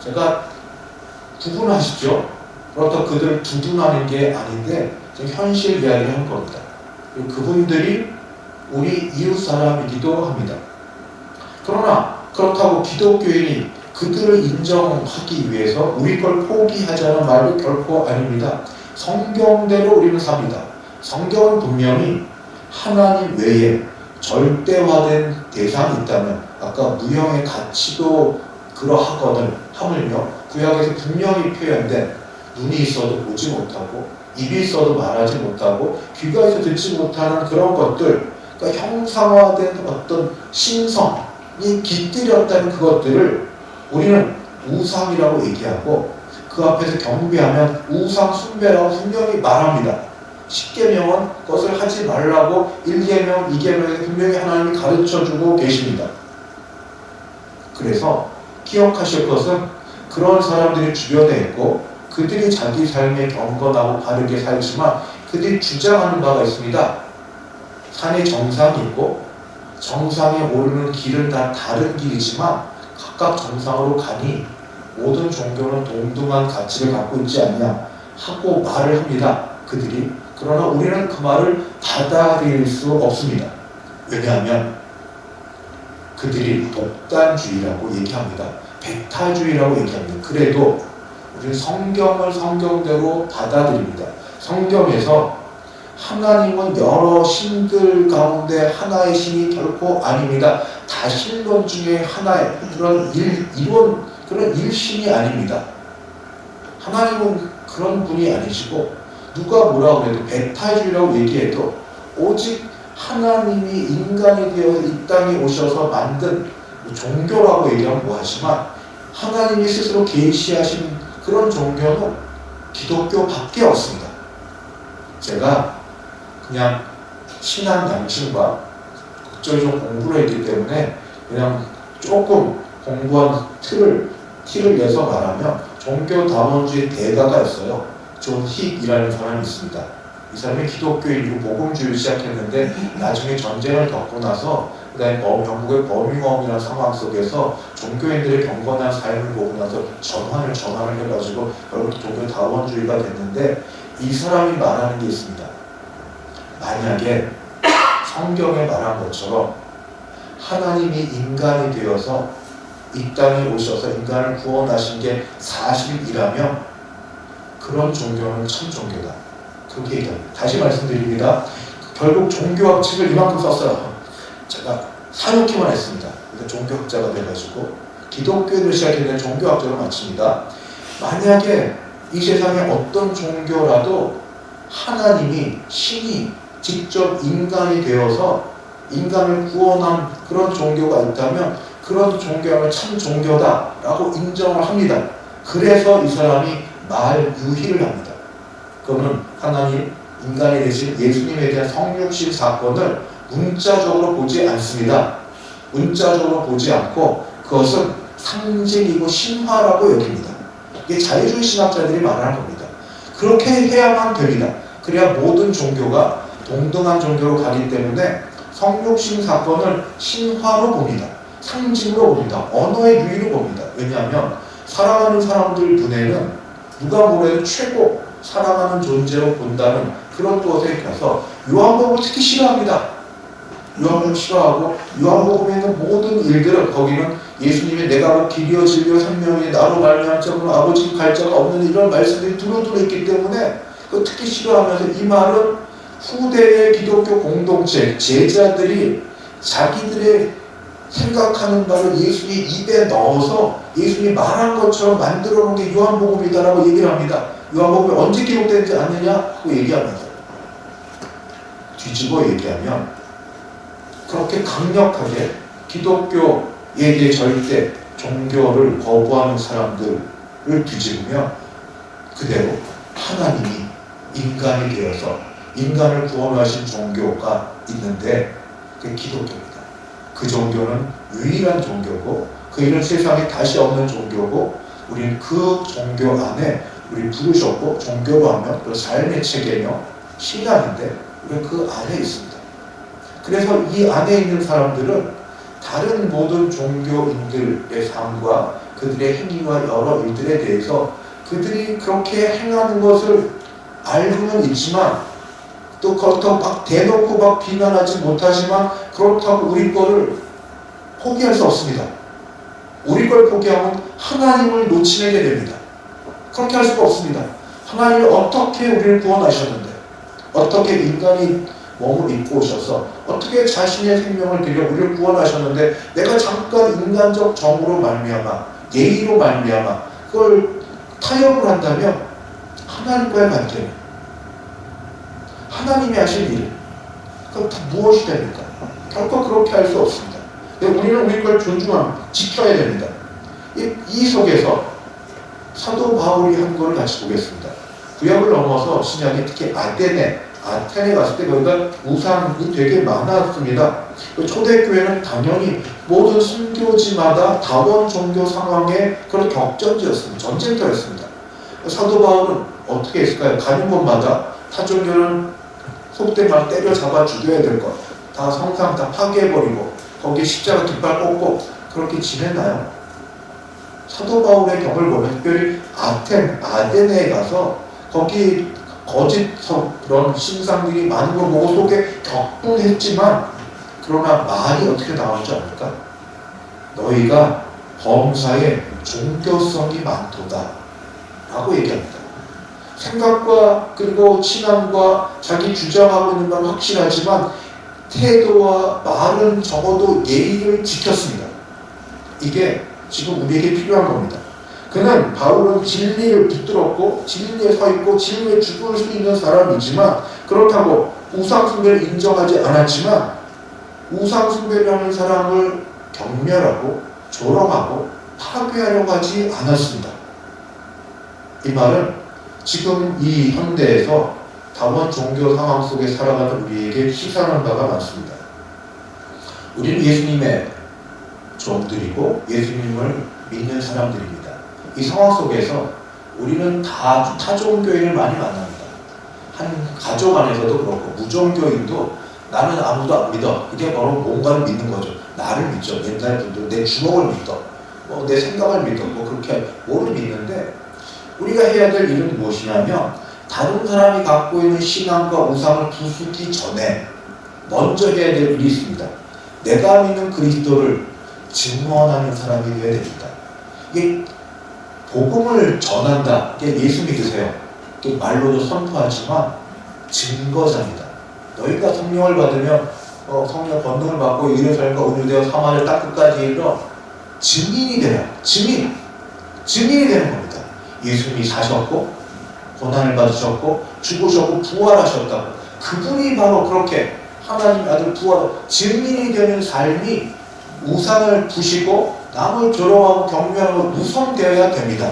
제가 구분하시죠? 그렇다고 그들을 두둔하는 게 아닌데 현실 이야기를 한 겁니다. 그분들이 우리 이웃 사람이기도 합니다. 그러나 그렇다고 기독교인이 그들을 인정하기 위해서 우리 걸 포기하자는 말도 결코 아닙니다. 성경대로 우리는 삽니다. 성경은 분명히 하나님 외에 절대화된 대상이 있다면 아까 무형의 가치도 그러하거늘 하물며 구약에서 분명히 표현된 눈이 있어도 보지 못하고 입이 있어도 말하지 못하고 귀가 있어도 듣지 못하는 그런 것들 그러니까 형상화된 어떤 신성이 깃들였다는 그것들을 우리는 우상이라고 얘기하고 그 앞에서 경배하면 우상 숭배라고 분명히 말합니다. 10계명은 그것을 하지 말라고 1계명, 2계명에 분명히 하나님이 가르쳐주고 계십니다. 그래서 기억하실 것은 그런 사람들이 주변에 있고 그들이 자기 삶에 경건하고 바르게 살지만 그들이 주장하는 바가 있습니다. 산에 정상이 있고 정상에 오르는 길은 다 다른 길이지만 각각 정상으로 가니 모든 종교는 동등한 가치를 갖고 있지 않냐 하고 말을 합니다. 그들이. 그러나 우리는 그 말을 받아들일 수 없습니다. 왜냐하면 그들이 독단주의라고 얘기합니다. 배타주의라고 얘기합니다. 그래도 우리는 성경을 성경대로 받아들입니다. 성경에서 하나님은 여러 신들 가운데 하나의 신이 결코 아닙니다. 다신론 중에 하나의 그런 그런 일신이 아닙니다. 하나님은 그런 분이 아니시고 누가 뭐라고 해도 배타주의라고 얘기해도 오직 하나님이 인간이 되어서 이 땅에 오셔서 만든 종교라고 얘기하면 뭐하지만 하나님이 스스로 계시하신 그런 종교는 기독교밖에 없습니다. 제가 그냥 신앙 양심과 국절 좀 공부를 했기 때문에 그냥 조금 공부한 티를 내서 말하면 종교 다원주의 대가가 있어요. 존 힉이라는 사람이 있습니다. 이 사람이 기독교인이고 복음주의를 시작했는데 나중에 전쟁을 겪고 나서 그다음에 영국의 버밍엄이라는 상황 속에서 종교인들의 경건한 삶을 보고 나서 전환을 해가지고 결국 종교 다원주의가 됐는데 이 사람이 말하는 게 있습니다. 만약에 성경에 말한 것처럼 하나님이 인간이 되어서 이 땅에 오셔서 인간을 구원하신 게 사실이라면 그런 종교는 참 종교다. 그렇게 얘기합니다. 다시 말씀드립니다. 결국 종교학 책을 이만큼 썼어요. 제가 사놓기만 했습니다. 그래서 종교학자가 돼가지고 기독교를 시작했는데 종교학자로 마칩니다. 만약에 이 세상에 어떤 종교라도 하나님이 신이 직접 인간이 되어서 인간을 구원한 그런 종교가 있다면 그런 종교하면 참 종교다라고 인정을 합니다. 그래서 이 사람이 말 유희를 합니다. 그거는 하나님 인간이 되신 예수님에 대한 성육신 사건을 문자적으로 보지 않습니다. 문자적으로 보지 않고 그것은 상징이고 신화라고 여깁니다. 이게 자유주의 신학자들이 말하는 겁니다. 그렇게 해야만 됩니다. 그래야 모든 종교가 동등한 종교로 가기 때문에 성육신 사건을 신화로 봅니다. 상징으로 봅니다. 언어의 유의로 봅니다. 왜냐하면 사랑하는 사람들 눈에는 누가 뭐래도 최고 사랑하는 존재로 본다는 그런 것에 가서 요한복음을 특히 싫어합니다. 요한복음 싫어하고 요한복음에 있는 모든 일들은 거기는 예수님이 내가 길이요 진리요 생명이 나로 말미암아 아버지 갈 자가 없는 이런 말씀들이 두루두루 있기 때문에 특히 싫어하면서 이 말은 후대의 기독교 공동체 제자들이 자기들의 생각하는 말을 예수님 입에 넣어서 예수님이 말한 것처럼 만들어 놓은 게 요한복음이다라고 얘기를 합니다. 요한복음이 언제 기록되는지 아느냐 하고 얘기하면서 뒤집어 얘기하면 그렇게 강력하게 기독교에 대해 절대 종교를 거부하는 사람들을 뒤집으면 그대로 하나님이 인간이 되어서 인간을 구원하신 종교가 있는데 그게 기독교입니다. 그 종교는 유일한 종교고 그 일은 세상에 다시 없는 종교고 우리는 그 종교 안에 우리 부르셨고 종교로 하면 그 삶의 체계며 신앙인데 우리는 그 안에 있습니다. 그래서 이 안에 있는 사람들은 다른 모든 종교인들의 삶과 그들의 행위와 여러 일들에 대해서 그들이 그렇게 행하는 것을 알고는 있지만 또 그렇다고 막 대놓고 막 비난하지 못하지만 그렇다고 우리 거를 포기할 수 없습니다. 우리 걸 포기하면 하나님을 놓치게 됩니다. 그렇게 할 수가 없습니다. 하나님이 어떻게 우리를 구원하셨는데 어떻게 인간이 몸을 입고 오셔서 어떻게 자신의 생명을 들여 우리를 구원하셨는데 내가 잠깐 인간적 정으로 말미암아 예의로 말미암아 그걸 타협을 한다면 하나님과의 관계는 하나님이 하실 일 그럼 다 무엇이 됩니까? 결코 그렇게 할 수 없습니다. 우리는 우리 걸 존중하고 지켜야 됩니다. 이 속에서 사도 바울이 한 거를 같이 보겠습니다. 구약을 넘어서 신약에 특히 아테네 갔을 때 거기가 우상이 되게 많았습니다. 초대교회는 당연히 모든 순교지마다 다원 종교 상황의 그런 격전지였습니다. 전쟁터였습니다. 사도 바울은 어떻게 했을까요? 가는 곳마다 타종교는 속된 말 때려잡아 죽여야 될 것, 다 성상 다 파괴해버리고 거기에 십자가 깃발 꽂고 그렇게 지냈나요? 사도 바울의 경을 보면 특별히 아테네에 가서 거기 거짓 그런 신상들이 많은 걸 보고 속에 격분했지만 그러나 말이 어떻게 나오는지 압니까? 너희가 범사에 종교성이 많도다 라고 얘기합니다. 생각과 그리고 신앙과 자기 주장하고 있는 건 확실하지만 태도와 말은 적어도 예의를 지켰습니다. 이게 지금 우리에게 필요한 겁니다. 바울은 진리를 붙들었고 진리에 서 있고 진리에 죽을 수 있는 사람이지만 그렇다고 우상숭배를 인정하지 않았지만 우상숭배를 하는 사람을 경멸하고 조롱하고 파괴하려고 하지 않았습니다. 이 말은 지금 이 현대에서 다원 종교 상황 속에 살아가는 우리에게 시사하는 바가 많습니다. 우리는 예수님의 종들이고 예수님을 믿는 사람들입니다. 이 상황 속에서 우리는 다 타종교인을 많이 만납니다. 한 가족 안에서도 그렇고 무종교인도 나는 아무도 안 믿어. 그게 바로 뭔가를 믿는 거죠. 나를 믿죠. 옛날 분들 내 주먹을 믿어. 내 생각을 믿어. 그렇게 뭐를 믿는데 우리가 해야 될 일은 무엇이냐면 다른 사람이 갖고 있는 신앙과 우상을 부수기 전에 먼저 해야 될 일이 있습니다. 내가 믿는 그리스도를 증언하는 사람이 되어야 됩니다. 이게 복음을 전한다. 이게 예수 믿으세요. 이게 말로도 선포하지만 증거자입니다. 너희가 성령을 받으면 성령 권능을 받고 의를 살고 은유되어 사마를 딱 끝까지 이르러 증인이 되라. 증인이 되는 겁니다. 예수님이 사셨고 고난을 받으셨고 죽으셨고 부활하셨다고. 그분이 바로 그렇게 하나님의 아들 부활 증인이 되는 삶이 우상을 부시고 남을 조롱하고 경멸하고 우선되어야 됩니다.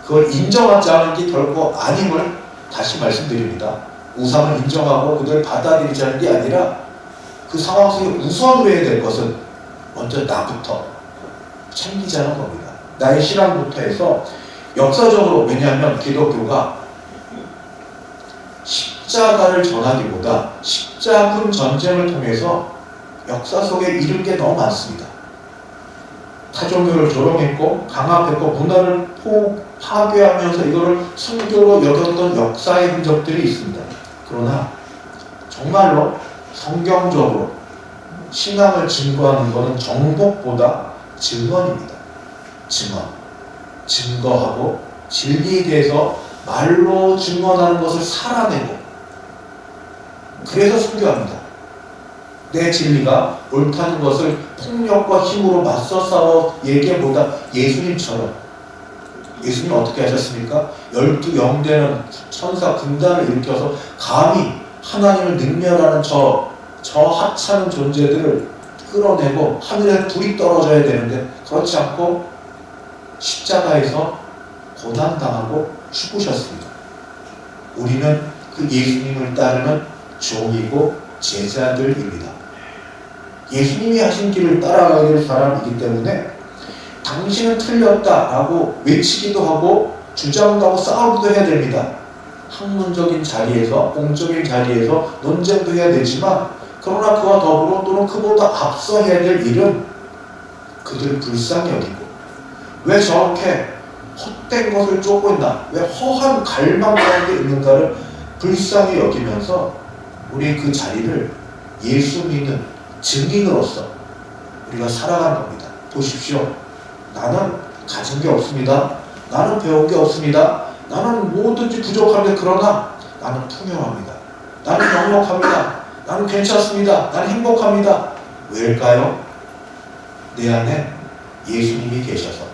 그걸 인정하지 않은 게 결코 아님을 다시 말씀드립니다. 우상을 인정하고 그들 받아들이지 않는 게 아니라 그 상황 속에 우선으로 해야 될 것은 먼저 나부터 챙기자는 겁니다. 나의 신앙부터 해서 역사적으로 왜냐하면 기독교가 십자가를 전하기보다 십자군 전쟁을 통해서 역사 속에 이룬 게 너무 많습니다. 타종교를 조롱했고 강압했고 문화를 파괴하면서 이거를 순교로 여겼던 역사의 흔적들이 있습니다. 그러나 정말로 성경적으로 신앙을 증거하는 것은 정복보다 증언입니다. 증거하고 진리에 대해서 말로 증언하는 것을 살아내고 그래서 순교합니다. 내 진리가 옳다는 것을 폭력과 힘으로 맞서 싸워 얘기보다 예수님처럼 예수님 어떻게 하셨습니까? 12영대는 천사 군단을 일으켜서 감히 하나님을 능멸하는 저 하찮은 존재들을 끌어내고 하늘에 불이 떨어져야 되는데 그렇지 않고 십자가에서 고난당하고 죽으셨습니다. 우리는 그 예수님을 따르는 종이고 제자들입니다. 예수님이 하신 길을 따라가야 될 사람이기 때문에 당신은 틀렸다라고 외치기도 하고 주장도 하고 싸우기도 해야 됩니다. 학문적인 자리에서 공적인 자리에서 논쟁도 해야 되지만 그러나 그와 더불어 또는 그보다 앞서 해야 될 일은 그들을 불쌍히 여기고 왜 저렇게 헛된 것을 쫓고 있나 왜 허한 갈망 가운데 있는가를 불쌍히 여기면서 우리 그 자리를 예수 믿는 증인으로서 우리가 살아가는 겁니다. 보십시오. 나는 가진 게 없습니다. 나는 배운 게 없습니다. 나는 뭐든지 부족한데 그러나 나는 풍요합니다. 나는 넉넉합니다. 나는 괜찮습니다. 나는 행복합니다. 왜일까요? 내 안에 예수님이 계셔서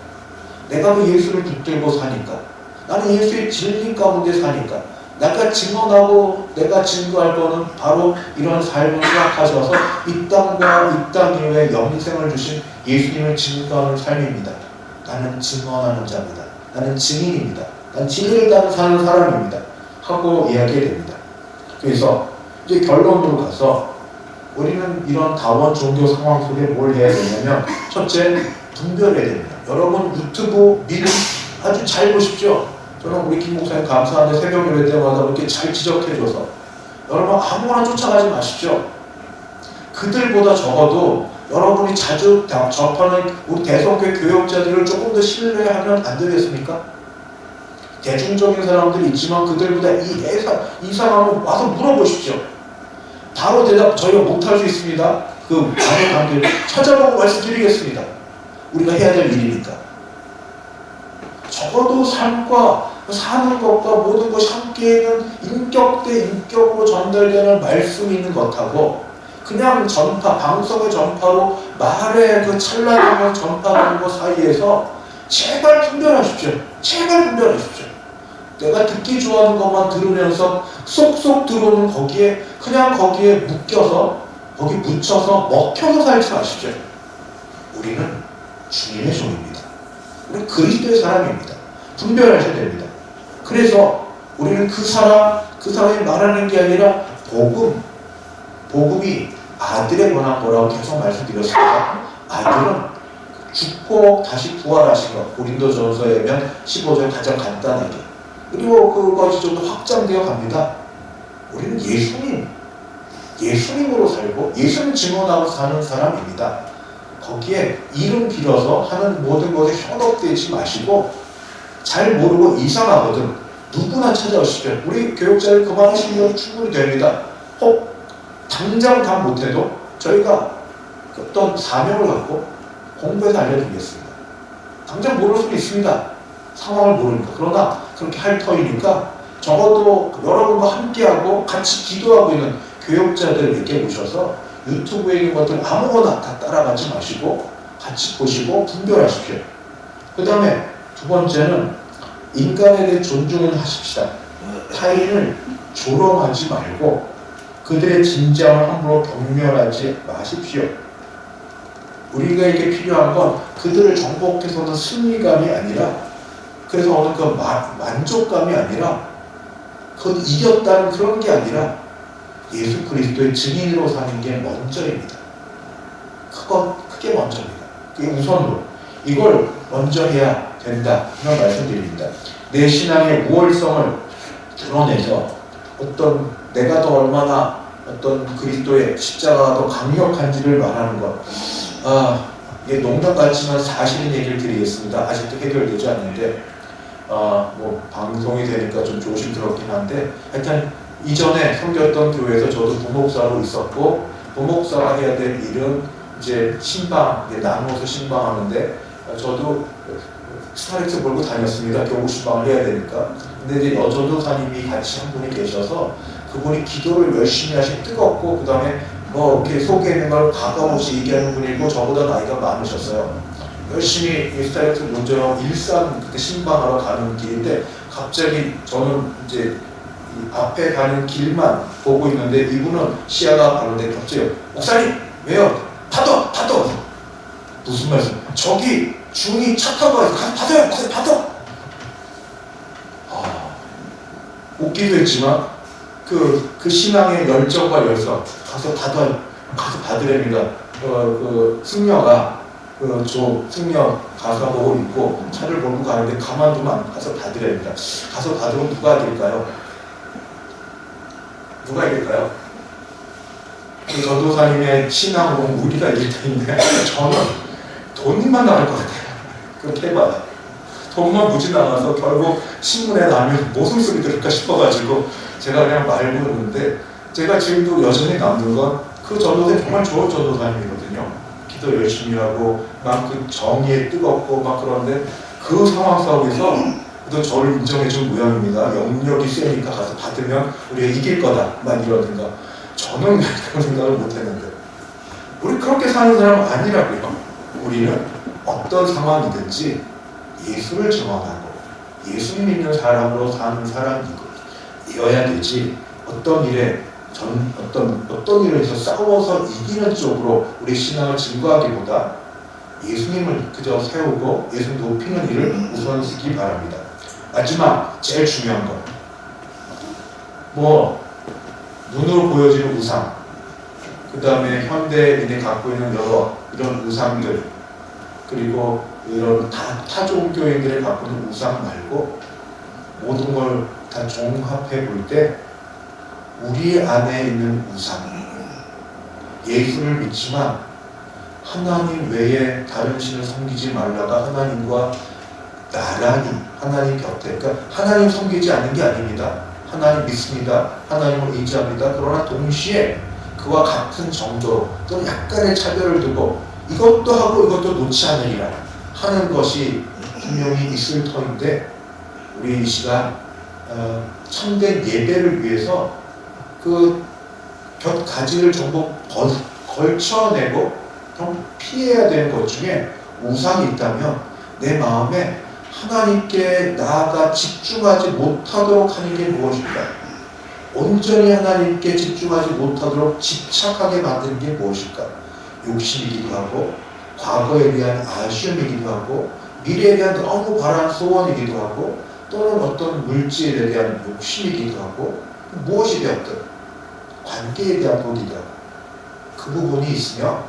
내가 그 예수를 붙들고 사니까 나는 예수의 진리 가운데 사니까 내가 증언하고 내가 증거할 거는 바로 이런 삶을 생각하셔서 이 땅과 이 땅 이후에 영생을 주신 예수님을 증거하는 삶입니다. 나는 증언하는 자입니다. 나는 증인입니다. 난 진리를 따라 사는 사람입니다. 하고 이야기해야 됩니다. 그래서 이제 결론으로 가서 우리는 이런 다원 종교 상황 속에 뭘 해야 되냐면 첫째, 분별해야 됩니다. 여러분 유튜브 미드 아주 잘 보십시오. 저는 우리 김 목사님 감사한데 새벽 예배 때마다 이렇게 잘 지적해줘서 여러분 아무거나 쫓아가지 마십시오. 그들보다 적어도 여러분이 자주 접하는 우리 대성교회 교역자들을 조금 더 신뢰하면 안 되겠습니까? 대중적인 사람들이 있지만 그들보다 이 상황을 와서 물어보십시오. 바로 대답 저희가 못할 수 있습니다. 그 많은 관계를 찾아보고 말씀드리겠습니다. 우리가 해야 될 일이니까. 적어도 삶과 사는 것과 모든 것이 함께는 인격 대 인격으로 전달되는 말씀이 있는 것하고 그냥 전파, 방송의 전파로 말의 그 찰나감을 전파하는 것 사이에서 제발 분별하십시오. 제발 분별하십시오. 내가 듣기 좋아하는 것만 들으면서 쏙쏙 들어오는 거기에 그냥 거기에 묶여서 거기 묻혀서 먹혀서 살지 마십시오. 우리는 주님의 종입니다. 우리는 그리스도의 사람입니다. 분별하셔야 됩니다. 그래서 우리는 그 사람이 말하는 게 아니라 복음이 아들에 관한 거라고 계속 말씀드렸습니다. 아들은 죽고 다시 부활하신 것. 고린도전서에 보면 15절 가장 간단하게 그리고 그것이 좀 더 확장되어 갑니다. 우리는 예수님으로 살고 예수님 증언하고 사는 사람입니다. 거기에 이름 빌어서 하는 모든 것에 현혹되지 마시고, 잘 모르고 이상하거든 누구나 찾아오시죠. 우리 교육자를 그만하시면 충분히 됩니다. 혹 당장 다 못해도 저희가 어떤 사명을 갖고 공부해서 알려드리겠습니다. 당장 모를 수도 있습니다. 상황을 모르니까. 그러나 그렇게 할 터이니까 적어도 여러분과 함께하고 같이 기도하고 있는 교육자들에게 모셔서 유튜브에 있는 것들 아무거나 다 따라가지 마시고 같이 보시고 분별하십시오. 그 다음에 두 번째는 인간에 대해 존중을 하십시다. 타인을 조롱하지 말고 그들의 진정을 함부로 경멸하지 마십시오. 우리에게 필요한 건 그들을 정복해서는 승리감이 아니라, 그래서 어느 그 만족감이 아니라, 그건 이겼다는 그런 게 아니라 예수 그리스도의 증인으로 사는 게 먼저입니다. 그게 먼저입니다. 그게 우선으로. 이걸 먼저 해야 된다. 이런 말씀드립니다. 내 신앙의 우월성을 드러내서 어떤 내가 더 얼마나 어떤 그리스도의 십자가가 더 강력한지를 말하는 것. 이게 농담 같지만 사실인 얘기를 드리겠습니다. 아직도 해결되지 않는데, 뭐 방송이 되니까 좀 조심스럽긴 한데, 하여튼 이전에 섬겼던 교회에서 저도 부목사로 있었고, 부목사가 해야 될 일은 이제 신방, 나누어서 신방하는데, 저도 스타렉스 몰고 다녔습니다. 교구 신방을 해야 되니까. 근데 이제 여전도사님이 같이 한 분이 계셔서 그분이 기도를 열심히 하시고 뜨겁고, 그 다음에 뭐 이렇게 속에 있는 걸 가감없이 얘기하는 분이고, 저보다 나이가 많으셨어요. 열심히 스타렉스 먼저 일산 그때 신방하러 가는 길인데, 갑자기 저는 이제 앞에 가는 길만 보고 있는데 이분은 시야가 바로데 갑자기 목사님 왜요? 받아! 무슨 말씀? 저기 중이 차 타고 와서 가서 받아요! 목사님 받아! 웃기도 했지만 그 신앙의 열정과 열성 가서 받으랍니다. 승려가 승려 가서 보고 있고 차를 몰고 가는데 가만두면 가서 받으랍니다. 가서 받으면 누가 될까요? 누가 이길까요? 그 전도사님의 신앙으로 우리가 이길 텐데, 저는 돈만 나갈 것 같아요. 그렇게 해봐요. 돈만 무지 나가서 결국 신문에 나면 무슨 소리 들을까 싶어가지고 제가 그냥 말고 있는데, 제가 지금도 여전히 남는 건 그 전도사님 정말 좋은 전도사님이거든요. 기도 열심히 하고 막 그 정의에 뜨겁고 막 그런데, 그 상황 속에서 또 저를 인정해준 모양입니다. 영역이 세니까 가서 받으면 우리가 이길 거다 막 이러든가. 저는 그런 생각을 못했는데, 우리 그렇게 사는 사람 아니라고요. 우리는 어떤 상황이든지 예수를 증언하고 예수님 믿는 사람으로 사는 사람이어야 되지, 어떤 일에 어떤 일을 해서 싸워서 이기는 쪽으로 우리 신앙을 증거하기보다 예수님을 그저 세우고 예수님 높이는 일을 우선시키기 바랍니다. 마지막 제일 중요한 것, 눈으로 보여지는 우상, 그 다음에 현대인이 갖고 있는 여러 이런 우상들, 그리고 이런 타종교인들이 갖고 있는 우상 말고 모든 걸 다 종합해 볼 때 우리 안에 있는 우상, 예수를 믿지만 하나님 외에 다른 신을 섬기지 말라가 하나님과 나란히 하나님 곁에, 그러니까 하나님 섬기지 않는 게 아닙니다. 하나님 믿습니다. 하나님을 의지합니다. 그러나 동시에 그와 같은 정도 또는 약간의 차별을 두고 이것도 하고 이것도 놓지 않으리라 하는 것이 분명히 있을 터인데, 우리 이 시간 참된 예배를 위해서 그 곁가지를 전부 걸쳐내고 좀 피해야 되는 것 중에 우상이 있다면 내 마음에 하나님께 나아가 집중하지 못하도록 하는 게 무엇일까? 온전히 하나님께 집중하지 못하도록 집착하게 만드는 게 무엇일까? 욕심이기도 하고, 과거에 대한 아쉬움이기도 하고, 미래에 대한 너무 바란 소원이기도 하고, 또는 어떤 물질에 대한 욕심이기도 하고, 무엇이 되었든 관계에 대한 도리다. 그 부분이 있으며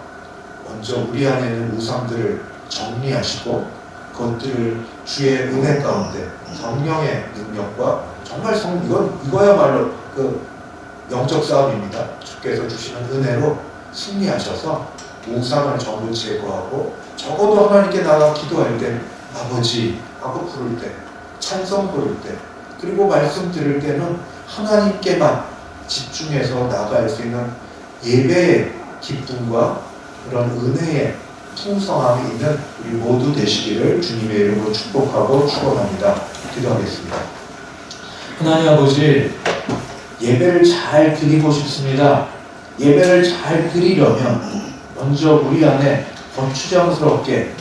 먼저 우리 안에 있는 우상들을 정리하시고 그것들을 주의 은혜 가운데 성령의 능력과 정말 이거야말로 그 영적 싸움입니다. 주께서 주시는 은혜로 승리하셔서 우상을 전부 제거하고 적어도 하나님께 나가 기도할 때 아버지 하고 부를 때 찬송 부를 때 그리고 말씀 들을 때는 하나님께만 집중해서 나아갈 수 있는 예배의 기쁨과 그런 은혜의 풍성함이 있는 우리 모두 되시기를 주님의 이름으로 축복하고 축원합니다. 기도하겠습니다. 하나님 아버지, 예배를 잘 드리고 싶습니다. 예배를 잘 드리려면 먼저 우리 안에 거추장스럽게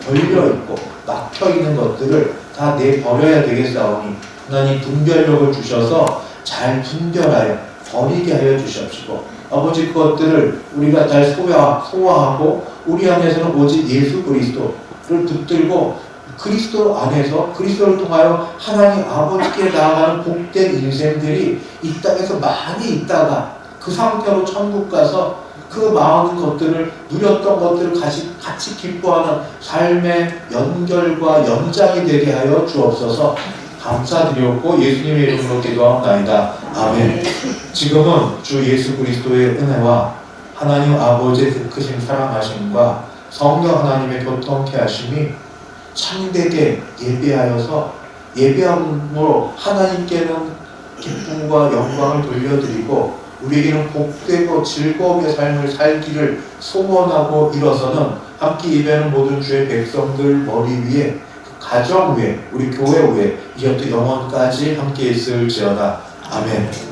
걸려있고 막혀있는 것들을 다 내버려야 되겠사오니 하나님 분별력을 주셔서 잘 분별하여 버리게 하여 주시옵시고 아버지 그것들을 우리가 잘 소화하고 우리 안에서는 오직 예수 그리스도를 붙들고 그리스도 안에서 그리스도를 통하여 하나님 아버지께 나아가는 복된 인생들이 이 땅에서 많이 있다가 그 상태로 천국 가서 그 많은 것들을 누렸던 것들을 같이 기뻐하는 삶의 연결과 연장이 되게 하여 주옵소서. 감사드렸고 예수님의 이름으로 기도하옵나이다. 아멘. 지금은 주 예수 그리스도의 은혜와 하나님 아버지의 그 크신 사랑하심과 성령 하나님의 교통케 하심이 참되게 예배하여서 예배함으로 하나님께는 기쁨과 영광을 돌려드리고 우리에게는 복되고 즐거움의 삶을 살기를 소원하고 일어서는 함께 예배하는 모든 주의 백성들 머리 위에 가정 위에 우리 교회 위에 이제부터 영원까지 함께 있을지어다. 아멘.